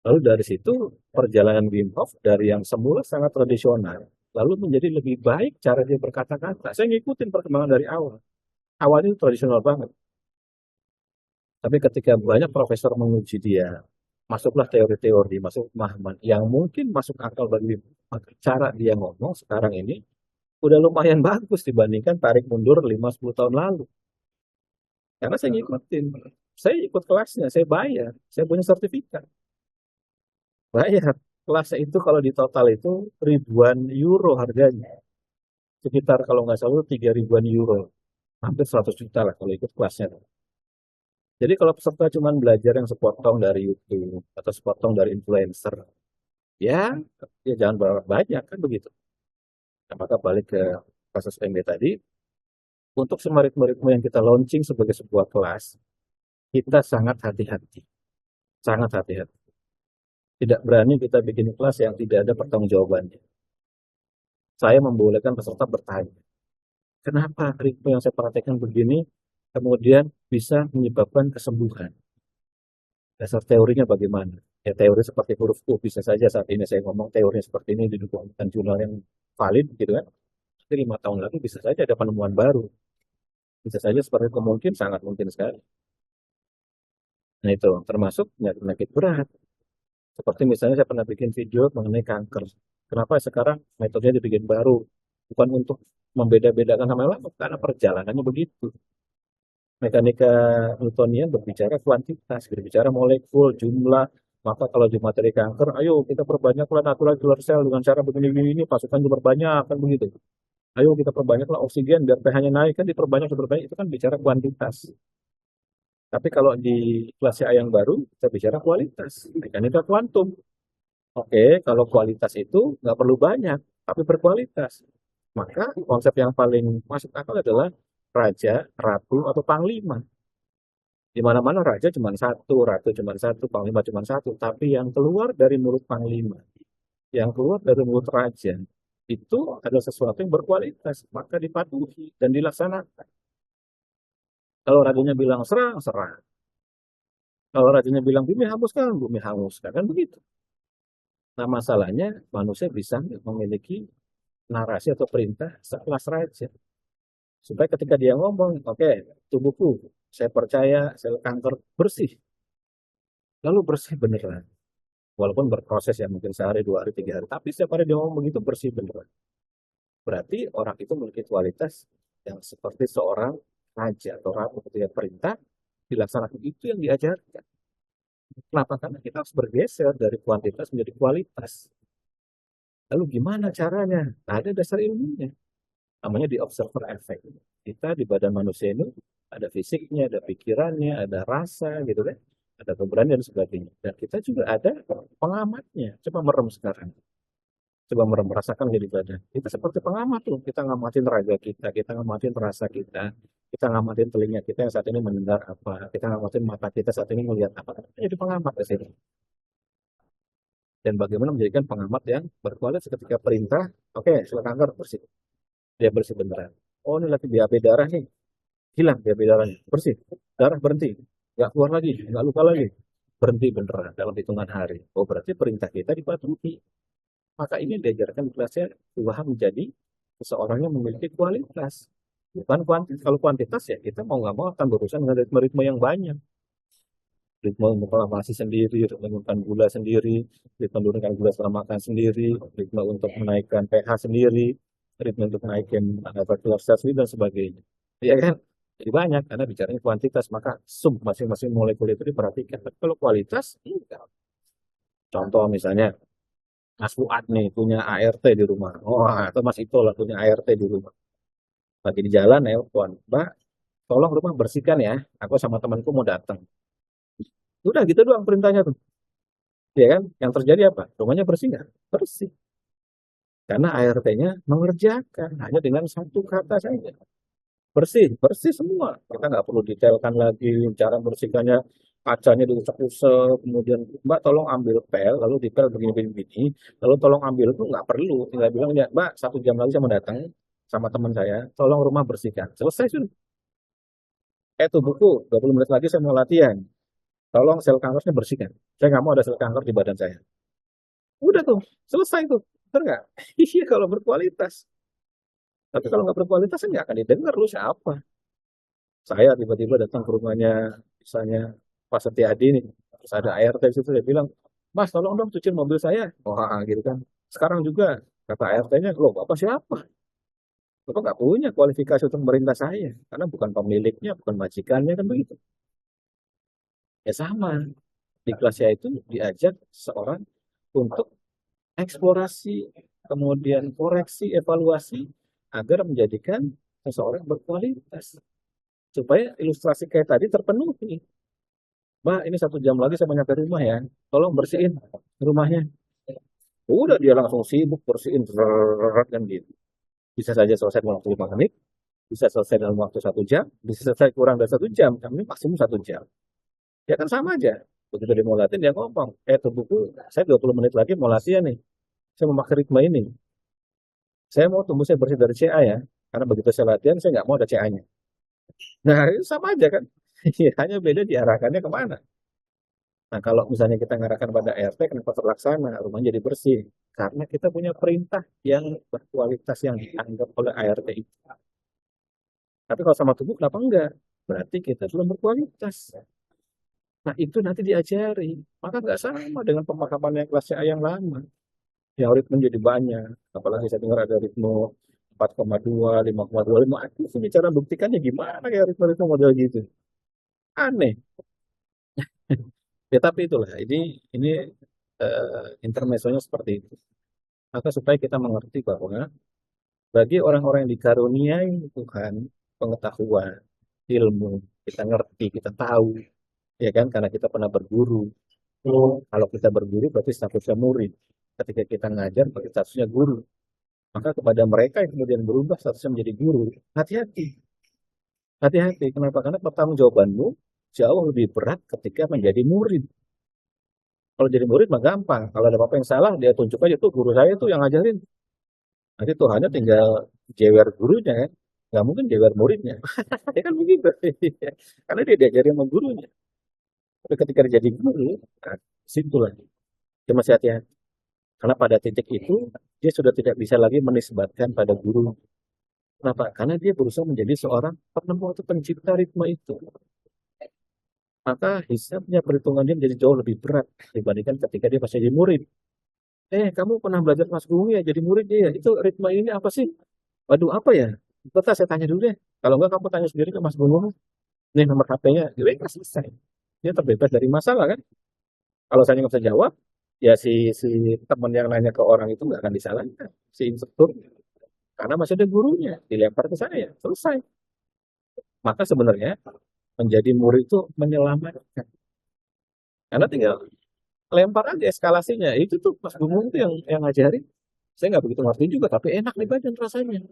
Lalu dari situ perjalanan Wim Hof dari yang semula sangat tradisional, lalu menjadi lebih baik cara dia berkata-kata. Saya ngikutin perkembangan dari awal. Awalnya itu tradisional banget. Tapi ketika banyak profesor menguji dia, masuklah teori-teori, masuk pemahaman yang mungkin masuk akal bagi Wim Hof. Maka cara dia ngomong sekarang ini udah lumayan bagus dibandingkan tarik mundur 5-10 tahun lalu. Karena saya ngikutin. Saya ikut kelasnya, saya bayar. Saya punya sertifikat. Bayar. Kelasnya itu kalau di total itu ribuan euro harganya. Sekitar kalau nggak salah 3 ribuan euro. Hampir 100 juta lah kalau ikut kelasnya. Jadi kalau peserta cuma belajar yang sepotong dari YouTube atau sepotong dari influencer, ya, ya jangan berharap banyak kan begitu. Nah, maka balik ke kasus MB tadi, untuk semarit-maritmu yang kita launching sebagai sebuah kelas, kita sangat hati-hati. Sangat hati-hati. Tidak berani kita bikin kelas yang tidak ada pertanggungjawabannya. Saya membolehkan peserta bertanya, kenapa ritme yang saya praktekkan begini, kemudian bisa menyebabkan kesembuhan? Dasar teorinya bagaimana? Ya teori seperti huruf U, bisa saja saat ini saya ngomong teorinya seperti ini didukung dengan jurnal yang valid, gitu kan? Tapi 5 tahun lagi bisa saja ada penemuan baru. Bisa saja seperti itu, mungkin, sangat mungkin sekali. Nah itu termasuk penyakit berat. Seperti misalnya saya pernah bikin video mengenai kanker. Kenapa sekarang metodenya dibikin baru? Bukan untuk membeda-bedakan sama yang lama, karena perjalanannya begitu. Mekanika Newtonian berbicara kuantitas, berbicara molekul, jumlah. Maka kalau di materi kanker, ayo kita perbanyaklah natural killer cell dengan cara begini-begini, ini pasukan diperbanyak, kan begitu. Ayo kita perbanyaklah oksigen biar pH-nya naik, kan diperbanyak, diperbanyak, itu kan bicara kuantitas. Tapi kalau di kelas A yang baru, kita bicara kualitas, mekanika kuantum. Oke, kalau kualitas itu nggak perlu banyak, tapi berkualitas. Maka konsep yang paling masuk akal adalah raja, ratu, atau panglima. Di mana-mana raja cuma satu, ratu cuma satu, panglima cuma satu. Tapi yang keluar dari mulut panglima, yang keluar dari mulut raja, itu adalah sesuatu yang berkualitas. Maka dipatuhi dan dilaksanakan. Kalau rajanya bilang serang, serang. Kalau rajanya bilang bumi hanguskan. Kan begitu. Nah, masalahnya manusia bisa memiliki narasi atau perintah sekelas raja. Supaya ketika dia ngomong, oke, tubuhku, saya percaya sel kanker bersih. Lalu bersih beneran. Walaupun berproses ya mungkin sehari, 2 hari, 3 hari. Tapi setiap hari dia ngomong begitu bersih beneran. Berarti orang itu memiliki kualitas yang seperti seorang raja atau ratu ketika perintah dilaksanakan itu yang diajarkan. Kenapa? Karena kita harus bergeser dari kuantitas menjadi kualitas. Lalu gimana caranya? Nah, ada dasar ilmunya. Namanya di observer effect. Kita di badan manusia ini ada fisiknya, ada pikirannya, ada rasa gitu kan. Ada keberanian dan sebagainya. Dan kita juga ada pengamatnya. Coba merem sekarang. Coba merem, merasakan jadi badan. Kita seperti pengamat tuh. Kita ngamatin raga kita ngamatin rasa kita ngamatin telinga kita yang saat ini mendengar apa, kita ngamatin mata kita saat ini melihat apa. Kita jadi pengamat di sini. Dan bagaimana menjadikan pengamat yang berkualitas ketika perintah, oke, sel kanker bersih. Dia bersih beneran. Oh, ini lagi BAB darah nih. Hilang BAB darahnya. Bersih. Darah berhenti. Nggak keluar lagi. Nggak luka lagi. Berhenti beneran dalam hitungan hari. Oh, berarti perintah kita dipatuhi. Maka ini diajarkan di kelasnya Tuhan menjadi seseorang yang memiliki kualitas. Bukan kuantitas. Kalau kuantitas ya kita mau nggak mau akan berurusan dengan ritme-ritme yang banyak. Ritme inflamasi sendiri, ritme menurunkan gula sendiri, ritme menurunkan gula setelah makan sendiri, ritme untuk menaikkan pH sendiri, ritme untuk naikin vascular sel sendiri dan sebagainya. Iya kan? Jadi banyak karena bicaranya kuantitas, maka sum masing-masing molekul itu diperhatikan. Tapi kalau kualitas, enggak. Contoh misalnya, Mas Fuad nih punya ART di rumah. Oh, atau Mas Ito lah punya ART di rumah. Lagi di jalan, nelpon. Mbak, tolong rumah bersihkan ya. Aku sama temanku mau datang. Udah gitu doang perintahnya tuh. Ya kan? Yang terjadi apa? Rumahnya bersih nggak? Bersih. Karena ART-nya mengerjakan hanya dengan satu kata saja. Bersih, bersih semua. Kita nggak perlu detailkan lagi cara bersihkannya, kacanya diusap-usap, kemudian Mbak tolong ambil pel, lalu dipel begini-begini, lalu tolong ambil itu nggak perlu. Tinggal bilang, ya Mbak 1 jam lagi saya mau datang sama teman saya, tolong rumah bersihkan. Selesai sudah. Tubuhku 20 menit lagi saya mau latihan. Tolong sel kankernya bersihkan. Saya nggak mau ada sel kanker di badan saya. Udah tuh, selesai tuh. Benar nggak? Iya kalau berkualitas. Tapi kalau nggak berkualitas, saya nggak akan didengar lu siapa. Saya tiba-tiba datang ke rumahnya, misalnya Pak Setiadi nih, terus ada ART di situ, dia bilang, Mas tolong dong cuci mobil saya. Wah gitu kan. Sekarang juga, kata ART-nya, loh Bapak siapa? Bapak nggak punya kualifikasi untuk merintah saya. Karena bukan pemiliknya, bukan majikannya, kan begitu. Ya sama. Di kelasnya itu diajak seorang untuk eksplorasi, kemudian koreksi, evaluasi, agar menjadikan seseorang berkualitas. Supaya ilustrasi kayak tadi terpenuhi. Mbak, ini 1 jam lagi saya mau nyampe rumah ya. Tolong bersihin rumahnya. Udah dia langsung sibuk bersihin. Kan gitu. Bisa saja selesai dalam waktu 5 menit. Bisa selesai dalam waktu 1 jam. Bisa selesai kurang dari 1 jam. Kami maksimum 1 jam. Ya kan sama aja. Begitu dia mau latihan, dia ngomong. Tubuhku, saya 20 menit lagi mau latihan nih. Saya memakai ritme ini. Saya mau tubuh saya bersih dari CA ya. Karena begitu saya latihan, saya nggak mau ada CA-nya. Nah, itu sama aja kan. Hanya beda diarahkannya kemana. Nah, kalau misalnya kita ngarahkan pada ART, kenapa terlaksana? Rumahnya jadi bersih. Karena kita punya perintah yang berkualitas yang dianggap oleh ART itu. Tapi kalau sama tubuh, kenapa enggak? Berarti kita belum berkualitas. Nah, itu nanti diajari. Maka nggak sama dengan pemahaman yang kelas A yang lama. yang ritme jadi banyak. Apalagi saya dengar ada ritme 4,2, 5,2, 5. Aku sih cara buktikannya gimana ya ritme-ritme model gitu. Aneh. Ya tapi itulah, ini intermezzonya seperti itu. Maka supaya kita mengerti bahwa bagi orang-orang yang dikaruniai Tuhan pengetahuan, ilmu, kita ngerti, kita tahu, ya kan? Karena kita pernah berguru. Kalau kita berguru berarti statusnya murid. Ketika kita ngajar berarti statusnya guru. Maka kepada mereka yang kemudian berubah statusnya menjadi guru, hati-hati. Hati-hati. Kenapa? Karena pertanggungjawabanmu jauh lebih berat ketika menjadi murid. Kalau jadi murid mah gampang. Kalau ada apa yang salah, dia tunjuk aja tuh guru saya tuh yang ngajarin. Nanti Tuhannya tinggal jewer gurunya kan. Nggak mungkin jewer muridnya. Ya kan begitu. Karena dia diajari sama gurunya. Tapi ketika dia jadi guru, nah, situ lagi. Dia masih hati-hati. Karena pada titik itu, dia sudah tidak bisa lagi menisbatkan pada guru. Kenapa? Karena dia berusaha menjadi seorang penemu atau pencipta ritme itu. Maka hisabnya perhitungan dia menjadi jauh lebih berat dibandingkan ketika dia masih jadi murid. Kamu pernah belajar Mas Gunung ya, jadi murid dia. Itu ritme ini apa sih? Waduh, apa ya? Bentar saya tanya dulu deh. Kalau enggak kamu tanya sendiri ke Mas Gunung. Nih nomor HP-nya. Dia selesai. Dia terbebas dari masalah kan? Kalau saya nggak bisa jawab, ya si teman yang nanya ke orang itu nggak akan disalahkan. Si instruktur. Karena masih ada gurunya. Dilempar ke saya. Selesai. Maka sebenarnya menjadi murid itu menyelamatkan. Karena tinggal lempar aja eskalasinya. Itu tuh Mas Gunung itu yang ngajarin. Saya nggak begitu ngerti juga, tapi enak di badan rasanya.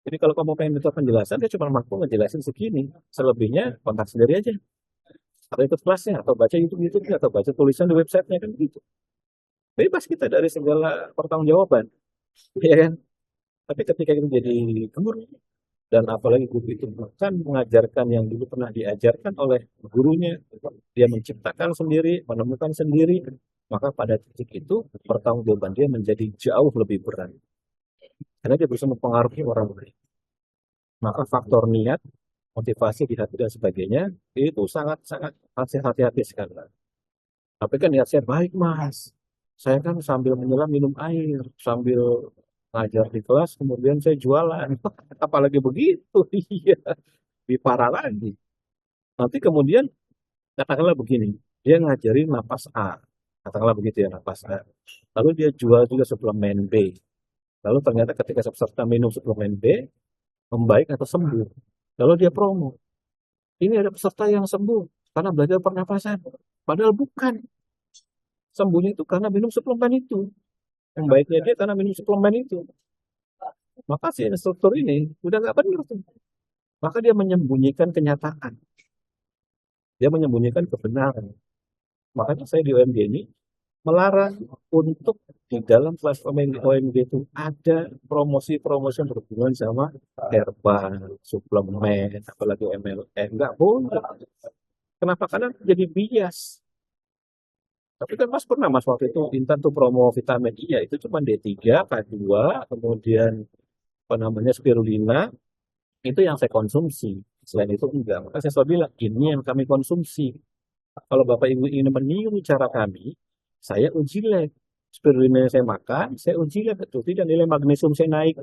Jadi kalau kamu pengen minta penjelasan, dia cuma mampu ngejelasin segini. Selebihnya kontak sendiri aja. Atau ikut kelasnya, atau baca YouTube, atau baca tulisan di websitenya kan begitu. Bebas kita dari segala pertanggungjawaban, ya kan? Tapi ketika kita jadi guru, dan apalagi guru itu bukan mengajarkan yang dulu pernah diajarkan oleh gurunya, dia menciptakan sendiri, menemukan sendiri, maka pada titik itu pertanggungjawaban dia menjadi jauh lebih berat. Karena dia bisa mempengaruhi orang lain. Maka faktor niat, motivasi di hati dan sebagainya, itu sangat-sangat hati-hati sekali. Tapi kan niat saya baik, Mas. Saya kan sambil menyelam minum air, sambil ngajar di kelas, kemudian saya jualan. Apalagi begitu, iya, lebih parah lagi. Nanti kemudian, katakanlah begini, dia ngajarin napas A. Katakanlah begitu ya, napas A. Lalu dia jual juga suplemen B. Lalu ternyata ketika peserta minum suplemen B, membaik atau sembuh. Lalu dia promo. Ini ada peserta yang sembuh karena belajar pernapasan. Padahal bukan. Sembuhnya itu karena minum suplemen itu. Yang baiknya dia karena minum suplemen itu. Maka si instruktur ini udah nggak benar tuh. Maka dia menyembunyikan kenyataan. Dia menyembunyikan kebenaran. Makanya saya di OMG ini melarang untuk di dalam kelas OMG itu ada promosi-promosi yang berhubungan sama herbal, suplemen, apalagi MLM. Nggak boleh. Kenapa? Karena jadi bias. Tapi kan Mas pernah Mas waktu itu Intan tuh promo vitamin I ya itu cuma D3, K2, kemudian apa namanya spirulina, itu yang saya konsumsi. Selain itu enggak. Maka saya selalu bilang ini yang kami konsumsi. Kalau Bapak Ibu ingin meniru cara kami, saya uji lab. Spirulina yang saya makan, saya uji lab betul tidak nilai magnesium saya naik.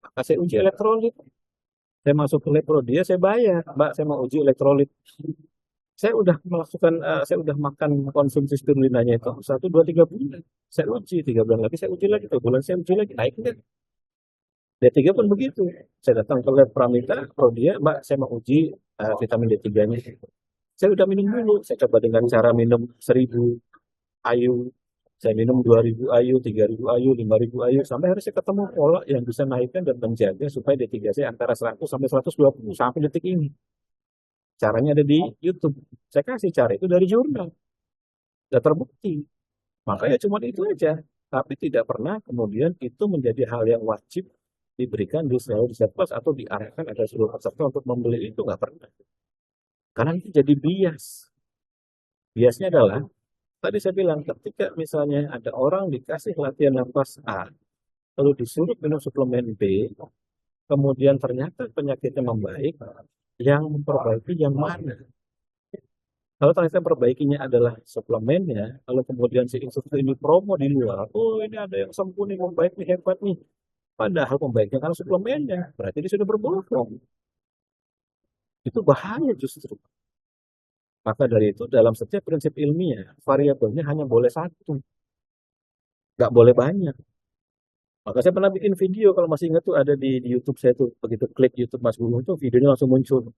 Maka saya uji elektrolit. Saya masuk ke lab dia, saya bayar. Mbak, saya mau uji elektrolit. Saya udah makan konsumsi spirulinanya itu 1, 2, 3 bulan. Saya uji 3 bulan lagi, saya uji lagi 2 bulan, saya uji lagi naik enggak? D3 pun begitu. Saya datang ke lab Pramita, dia, Mbak, saya mau uji vitamin D3-nya. Saya udah minum dulu, saya coba dengan cara minum 1.000 IU, saya minum 2.000 IU, 3.000 IU, 5.000 IU, sampai harus saya ketemu pola yang bisa naikkan dan menjaga supaya D3 saya antara 100 sampai 120 sampai detik ini. Caranya ada di YouTube. Saya kasih cara itu dari jurnal. Sudah terbukti. Makanya cuma itu aja. Tapi tidak pernah kemudian itu menjadi hal yang wajib diberikan di seluruh riset atau diarahkan agar seluruh peserta untuk membeli itu nggak pernah. Karena itu jadi bias. Biasnya adalah, tadi saya bilang ketika misalnya ada orang dikasih latihan nafas A, lalu disuruh minum suplemen B, kemudian ternyata penyakitnya membaik, yang memperbaiki yang mana? Kalau ternyata perbaikinya adalah suplemennya, lalu kemudian si instruktur ini promo di luar, oh ini ada yang sembuh nih, membaik nih, hebat nih. Padahal pembaiknya karena suplemennya, berarti dia sudah berbohong. Itu bahaya justru. Maka dari itu dalam setiap prinsip ilmiah, variabelnya hanya boleh satu, nggak boleh banyak. Maka saya pernah bikin video, kalau masih ingat tuh ada di YouTube saya tuh, begitu klik YouTube Mas Gunggung tuh videonya langsung muncul.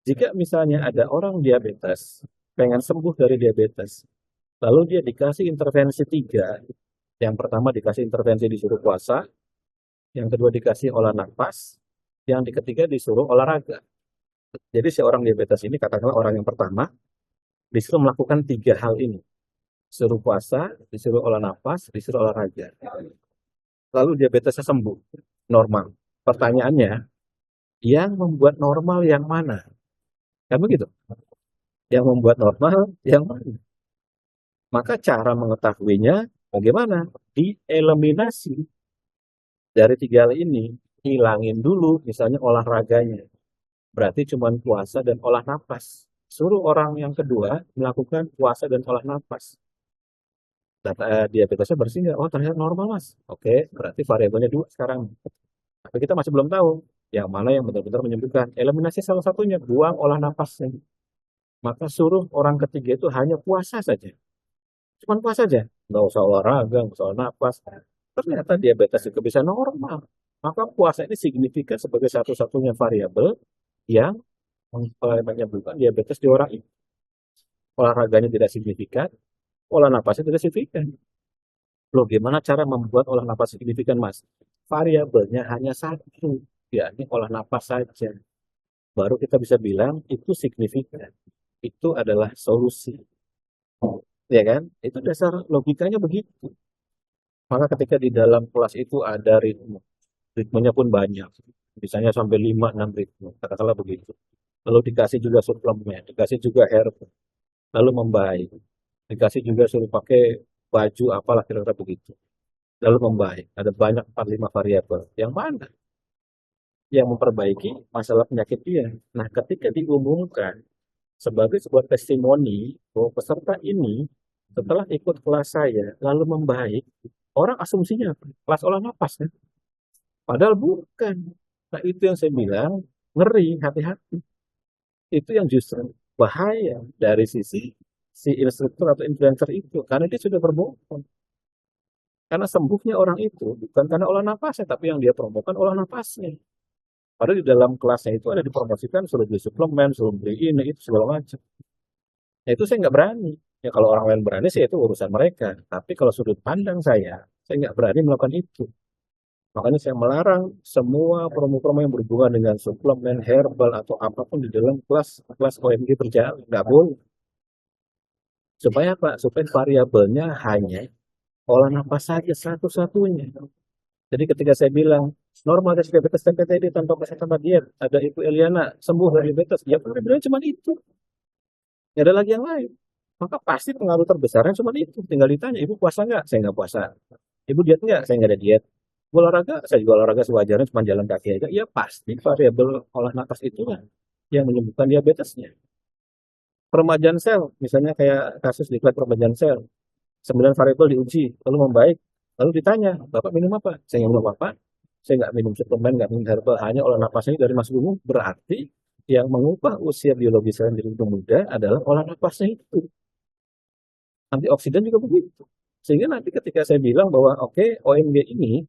Jika misalnya ada orang diabetes, pengen sembuh dari diabetes, lalu dia dikasih intervensi tiga. Yang pertama dikasih intervensi disuruh puasa, yang kedua dikasih olah nafas, yang ketiga disuruh olahraga. Jadi si orang diabetes ini, katakanlah orang yang pertama, disuruh melakukan tiga hal ini. Disuruh puasa, disuruh olah nafas, disuruh olahraga. Lalu diabetesnya sembuh, normal. Pertanyaannya, yang membuat normal yang mana? Kan begitu? Yang membuat normal yang mana? Maka cara mengetahuinya bagaimana? Dieliminasi dari tiga hal ini. Hilangin dulu misalnya olahraganya. Berarti cuma puasa dan olah nafas. Suruh orang yang kedua melakukan puasa dan olah nafas. Data diabetesnya bersih nggak? Oh ternyata normal mas. Oke, berarti variabelnya dua sekarang. Tapi kita masih belum tahu yang mana yang benar-benar menyembuhkan. Eliminasi salah satunya, buang olah nafasnya. Maka suruh orang ketiga itu hanya puasa saja. Cuma puasa saja. Nggak usah olahraga, nggak usah olah nafas. Ternyata diabetes juga bisa normal. Maka puasa ini signifikan sebagai satu-satunya variabel yang menyebabkan diabetes di orang itu. Olahraganya tidak signifikan, olah nafasnya tidak signifikan. Loh, gimana cara membuat olah nafas signifikan, Mas? Variabelnya hanya satu, yakni olah nafas saja. Baru kita bisa bilang itu signifikan. Itu adalah solusi. Ya kan? Itu dasar logikanya begitu. Maka ketika di dalam kelas itu ada ritme, ritmenya pun banyak. Misalnya sampai 5-6 ritme, katakanlah begitu. Lalu dikasih juga suplemen, dikasih juga herb, lalu membaik. Dikasih juga suruh pakai baju apalah kira-kira begitu. Lalu membaik. Ada banyak 4-5 variabel. Yang mana yang memperbaiki masalah penyakit dia? Nah, ketika diumumkan sebagai sebuah testimoni bahwa peserta ini setelah ikut kelas saya lalu membaik, orang asumsinya apa? Kelas olah napas kan? Padahal bukan. Nah, itu yang saya bilang ngeri, hati-hati. Itu yang justru bahaya dari sisi si instruktur atau influencer itu, karena dia sudah berbohong. Karena sembuhnya orang itu bukan karena olah nafasnya, tapi yang dia promokan olah nafasnya. Padahal di dalam kelasnya itu ada dipromosikan suruh beli suplemen, suruh beli ini, itu segala macam. Ya itu saya nggak berani. Ya kalau orang lain berani sih itu urusan mereka. Tapi kalau sudut pandang saya nggak berani melakukan itu. Makanya saya melarang semua promo-promo yang berhubungan dengan suplemen, herbal, atau apapun di dalam kelas OMG berjalan. Nggak boleh. Supaya apa? Supaya variabelnya hanya olah nafas saja satu-satunya. Jadi ketika saya bilang normal tes diabetes TPTD tanpa kesehatan tanpa diet, ada Ibu Eliana sembuh dari diabetes, ya variabelnya cuma itu. Nggak ada lagi yang lain. Maka pasti pengaruh terbesarnya cuma itu. Tinggal ditanya, ibu puasa nggak? Saya nggak puasa. Ibu diet nggak? Saya nggak ada diet. Ibu olahraga? Saya juga olahraga sewajarnya, cuma jalan kaki aja. Ya pasti variabel olah nafas itulah yang menyembuhkan diabetesnya. Peremajaan sel, misalnya kayak kasus di peremajaan sel, 9 variabel diuji, lalu membaik, lalu ditanya, Bapak minum apa? Saya nggak minum apa, saya nggak minum suplemen, nggak minum herbal, hanya olah nafasnya dari Mas Gunung, berarti yang mengubah usia biologis saya menjadi lebih muda adalah olah nafasnya itu. Antioksidan juga begitu. Sehingga nanti ketika saya bilang bahwa oke, OMG ini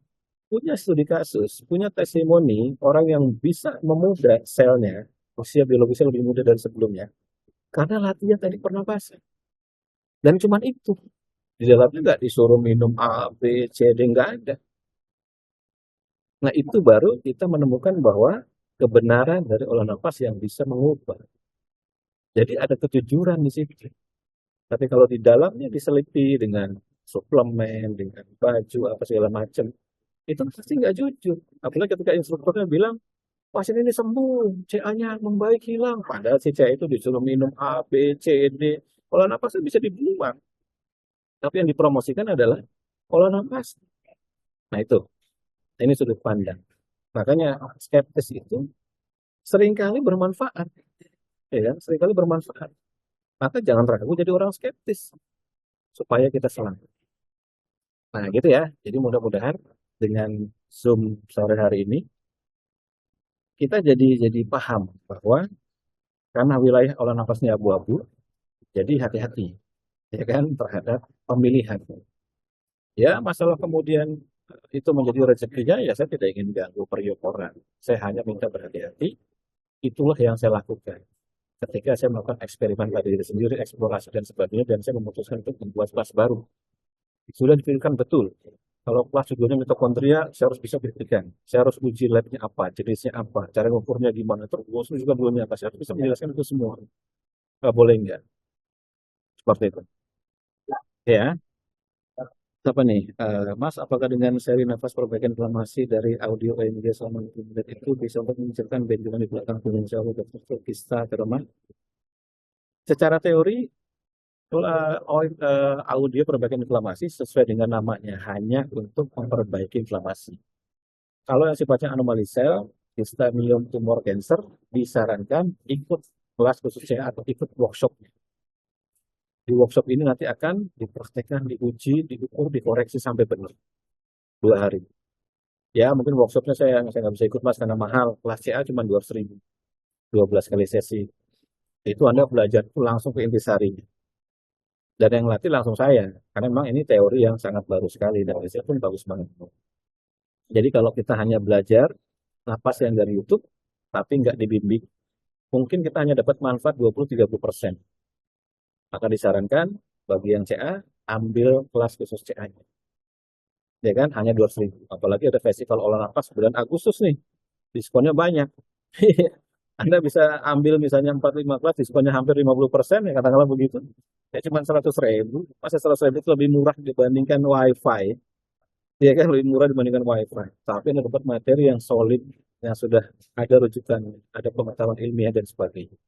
punya studi kasus, punya testimoni orang yang bisa memuda selnya, usia biologisnya lebih muda dari sebelumnya, karena latihan tadi pernapasan. Dan cuma itu. Di dalamnya nggak disuruh minum A, B, C, D, nggak ada. Nah itu baru kita menemukan bahwa kebenaran dari olah nafas yang bisa mengubah. Jadi ada kejujuran di situ. Tapi kalau di dalamnya diselipi dengan suplemen, dengan baju, apa segala macam, itu pasti nggak jujur. Apalagi ketika instrukturnya bilang, pasien ini sembuh, CA-nya membaik hilang. Padahal si CA itu disuruh minum A, B, C, D. Olah nafasnya bisa dibuang. Tapi yang dipromosikan adalah olah nafas. Nah itu, ini sudut pandang. Makanya skeptis itu seringkali bermanfaat. Ya kan? Seringkali bermanfaat. Maka jangan ragu jadi orang skeptis supaya kita selamat. Nah, gitu ya. Jadi mudah-mudahan dengan Zoom sore hari ini kita jadi paham bahwa karena wilayah olah nafasnya abu-abu, jadi hati-hati ya kan terhadap pemilihan. Ya, masalah kemudian itu menjadi rezekinya ya saya tidak ingin ganggu periuk orang. Saya hanya minta berhati-hati. Itulah yang saya lakukan. Ketika saya melakukan eksperimen pada diri sendiri, eksplorasi dan sebagainya, dan saya memutuskan untuk membuat kelas baru. Sudah dipikirkan betul. Kalau kelas judulnya mitokondria, saya harus bisa buktikan. Saya harus uji labnya apa, jenisnya apa, cara mengukurnya gimana, terus juga belumnya apa. Saya harus bisa menjelaskan itu semua. Nggak boleh enggak. Seperti itu. Ya, apa nih, Mas, apakah dengan seri nafas perbaikan inflamasi dari audio AMG selama 20 menit itu bisa untuk menyingkirkan benjolan di belakang punggung sel dokter kista terutama? Secara teori, audio perbaikan inflamasi sesuai dengan namanya, hanya untuk memperbaiki inflamasi. Kalau yang sifatnya anomali sel, Histamium tumor cancer, disarankan ikut kelas khususnya atau ikut workshop. Di workshop ini nanti akan dipraktekkan, diuji, diukur, dikoreksi sampai benar. 2 hari. Ya, mungkin workshopnya saya nggak bisa ikut mas karena mahal. Kelas CA cuma 200.000, 12 kali sesi. Itu Anda belajar itu langsung ke intisarinya. Dan yang latih langsung saya. Karena memang ini teori yang sangat baru sekali dan riset pun bagus banget. Jadi kalau kita hanya belajar napas yang dari YouTube, tapi nggak dibimbing, mungkin kita hanya dapat manfaat 20-30%. Maka disarankan bagi yang CA, ambil kelas khusus CA-nya. Ya kan, hanya 200.000. Apalagi ada festival olah napas bulan Agustus nih, diskonnya banyak. Anda bisa ambil misalnya 4-5 kelas, diskonnya hampir 50%, ya katakanlah begitu. Ya cuma 100.000, masa 100.000 itu lebih murah dibandingkan WiFi. Ya kan, lebih murah dibandingkan WiFi. Tapi Anda dapat materi yang solid, yang sudah ada rujukan, ada pengetahuan ilmiah dan sebagainya.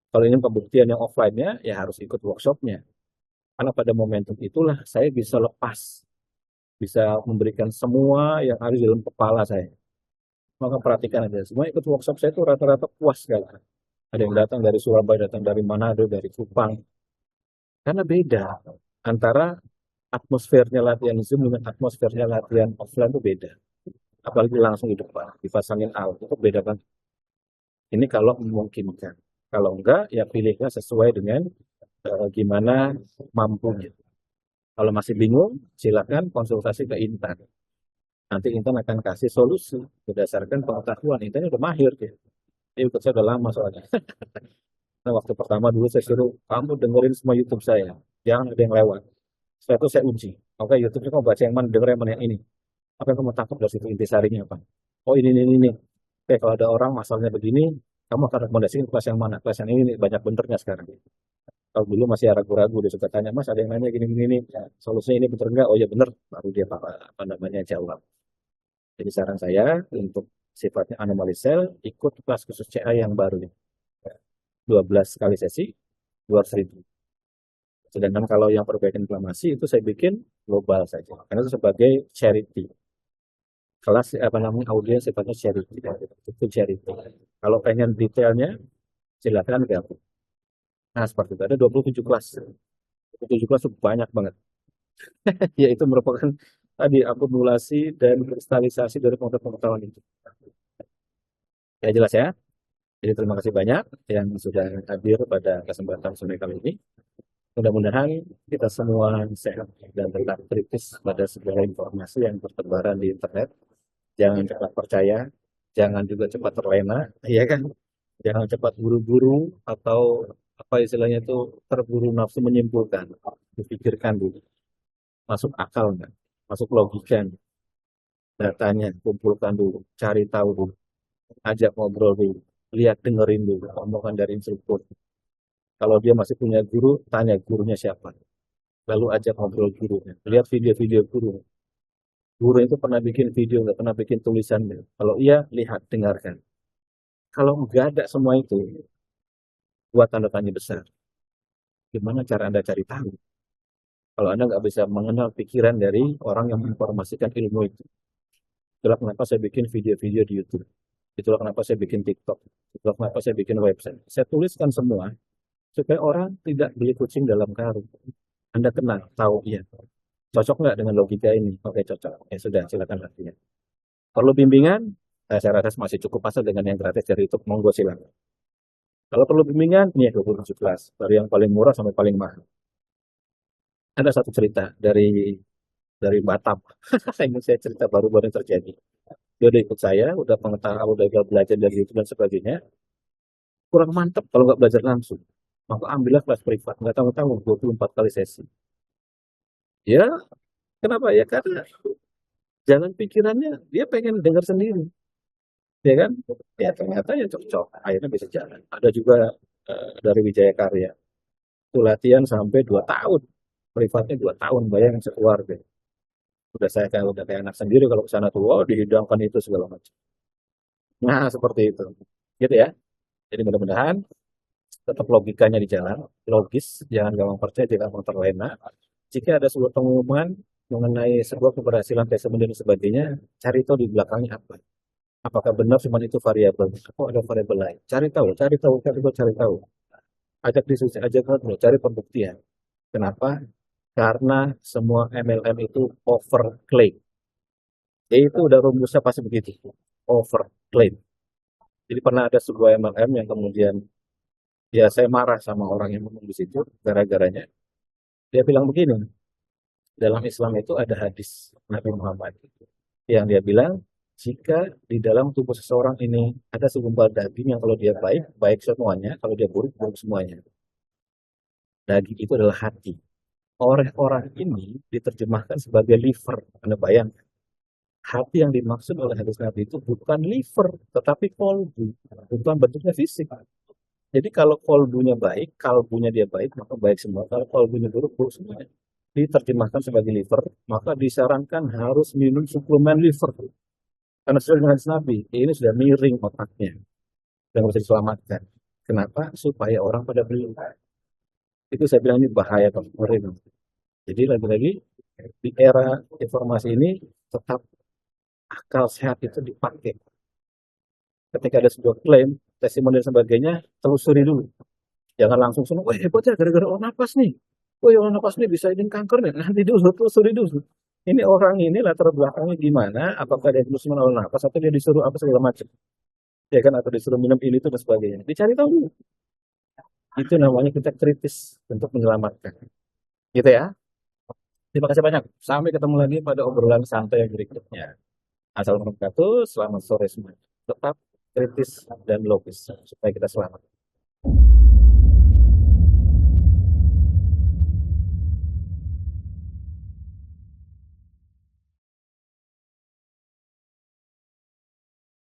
Kalau ini pembuktian yang offline-nya, ya harus ikut workshopnya. Karena pada momentum itulah saya bisa lepas, bisa memberikan semua yang ada di dalam kepala saya. Maka perhatikan aja, semua ikut workshop saya itu rata-rata puas sekali. Ada yang datang dari Surabaya, datang dari Manado, dari Kupang. Karena beda antara atmosfernya latihan Zoom dengan atmosfernya latihan offline itu beda. Apalagi langsung di depan, dipasangin alat, itu beda banget. Ini kalau memungkinkan. Kalau enggak, ya pilihnya sesuai dengan gimana mampunya. Kalau masih bingung, silakan konsultasi ke Intan. Nanti Intan akan kasih solusi berdasarkan pengetahuan. Intan udah mahir ya. Dia ikut saya udah lama soalnya. Nah, waktu pertama dulu saya suruh, kamu dengerin semua YouTube saya. Jangan ada yang lewat. Setelah itu saya uji. Oke, YouTube kamu baca yang mana, denger yang mana yang ini. Apa yang kamu tangkap dari situ intisarinya apa? Oh ini. Oke, kalau ada orang masalahnya begini, kamu akan rekomendasikan kelas yang mana? Kelas yang ini nih, banyak benernya sekarang. Kalau dulu masih ragu-ragu, dia suka tanya, Mas ada yang nanya gini-gini nih, solusinya ini bener nggak? Oh ya bener, baru dia apa namanya jawab. Jadi saran saya untuk sifatnya anomali sel, ikut kelas khusus CA yang baru nih. 12 kali sesi, 200.000. Sedangkan kalau yang perbaikan inflamasi itu saya bikin global saja. Karena itu sebagai charity. Kelas apa namanya audiens sifatnya charity. Itu charity. Kalau pengen detailnya, silakan gabung. Nah, seperti itu. Ada 27 kelas. 27 kelas itu banyak banget. Yaitu merupakan tadi akumulasi dan kristalisasi dari pengetahuan itu. Ya jelas ya. Jadi terima kasih banyak yang sudah hadir pada kesempatan sore kali ini. Mudah-mudahan kita semua sehat dan tetap kritis pada segala informasi yang bertebaran di internet. Jangan cepat percaya, jangan juga cepat terlena, ya kan? Jangan cepat buru-buru atau apa istilahnya itu terburu nafsu menyimpulkan. Dipikirkan dulu, masuk akal nggak? Masuk logika nggak? Datanya kumpulkan dulu, cari tahu dulu, ajak ngobrol dulu, lihat dengerin dulu omongan dari instruktur. Kalau dia masih punya guru, tanya gurunya siapa. Lalu ajak ngobrol gurunya. Lihat video-video guru. Guru itu pernah bikin video, nggak pernah bikin tulisan. Kalau iya, lihat, dengarkan. Kalau nggak ada semua itu, buat tanda tanya besar. Gimana cara Anda cari tahu? Kalau Anda nggak bisa mengenal pikiran dari orang yang menginformasikan ilmu itu. Itulah kenapa saya bikin video-video di YouTube. Itulah kenapa saya bikin TikTok. Itulah kenapa saya bikin website. Saya tuliskan semua supaya orang tidak beli kucing dalam karung. Anda kenal, tahu, iya. Cocok nggak dengan logika ini? Oke, cocok. Ya sudah, silakan latihan. Perlu bimbingan? Saya rasa masih cukup pasal dengan yang gratis dari YouTube. Monggo silakan. Kalau perlu bimbingan, ini ya 2017. Dari yang paling murah sampai paling mahal. Ada satu cerita dari Batam. Ini saya cerita baru-baru yang terjadi. Dia udah ikut saya, udah pengetahuan, udah belajar dari YouTube dan sebagainya. Kurang mantep kalau nggak belajar langsung. Maka ambillah kelas privat. Nggak tahu-tahu 24 kali sesi. Ya, kenapa? Ya karena jalan pikirannya dia pengen dengar sendiri. Ya kan? Ya ternyata ya cocok. Akhirnya bisa jalan. Ada juga dari Wijaya Karya. Itu latihan sampai 2 tahun. Privatnya 2 tahun, bayangin sekeluarga. Udah kayak anak sendiri kalau ke sana tuh, oh dihidangkan itu segala macam. Nah, seperti itu. Gitu ya. Jadi mudah-mudahan tetap logikanya di jalan, logis, jangan gampang percaya, jangan gampang terlena. Jika ada sebuah pengumuman mengenai sebuah keberhasilan testimoni dan sebagainya, cari tahu di belakangnya apa. Apakah benar cuma itu variabel? Atau ada variabel lain? Cari tahu, cari tahu, cari tahu, cari tahu. Ajak diskusi, ajak ngobrol, cari pembuktian. Kenapa? Karena semua MLM itu overclaim. Itu udah rumusnya pasti begitu. Overclaim. Jadi pernah ada sebuah MLM yang kemudian ya saya marah sama orang yang ngomong di situ gara-garanya. Dia bilang begini, dalam Islam itu ada hadis Nabi Muhammad yang dia bilang jika di dalam tubuh seseorang ini ada segumpal daging yang kalau dia baik, baik semuanya, kalau dia buruk, buruk semuanya. Daging itu adalah hati. Orang-orang ini diterjemahkan sebagai liver. Anda bayangkan, hati yang dimaksud oleh hadis Nabi itu bukan liver, tetapi kolbu. Bukan bentuknya fisik. Jadi kalau kolbunya baik, kalbunya dia baik, maka baik semua. Kalau kolbunya buruk, buruk semuanya. Diterjemahkan sebagai liver, maka disarankan harus minum suplemen liver. Karena sesuai dengan hadis Nabi, ini sudah miring otaknya. Dan bisa diselamatkan. Kenapa? Supaya orang pada beli. Itu saya bilang ini bahaya, Pak. Jadi lagi-lagi di era informasi ini tetap akal sehat itu dipakai. Ketika ada sebuah klaim, testimoni dan sebagainya, telusuri dulu. Jangan langsung semua, wah hebat ya gara-gara olah napas nih. Wah olah napas nih bisa ini kanker nih. Nanti dulu, telusuri dulu. Ini orang ini latar belakangnya gimana? Apakah dia dulu olah napas atau dia disuruh apa segala macam? Ya kan, atau disuruh minum ini itu dan sebagainya. Dicari tahu dulu. Itu namanya kita kritis untuk menyelamatkan. Gitu ya. Terima kasih banyak. Sampai ketemu lagi pada obrolan santai yang berikutnya. Assalamualaikum warahmatullahi wabarakatuh. Selamat sore semua. Tetap kritis dan logis supaya kita selamat.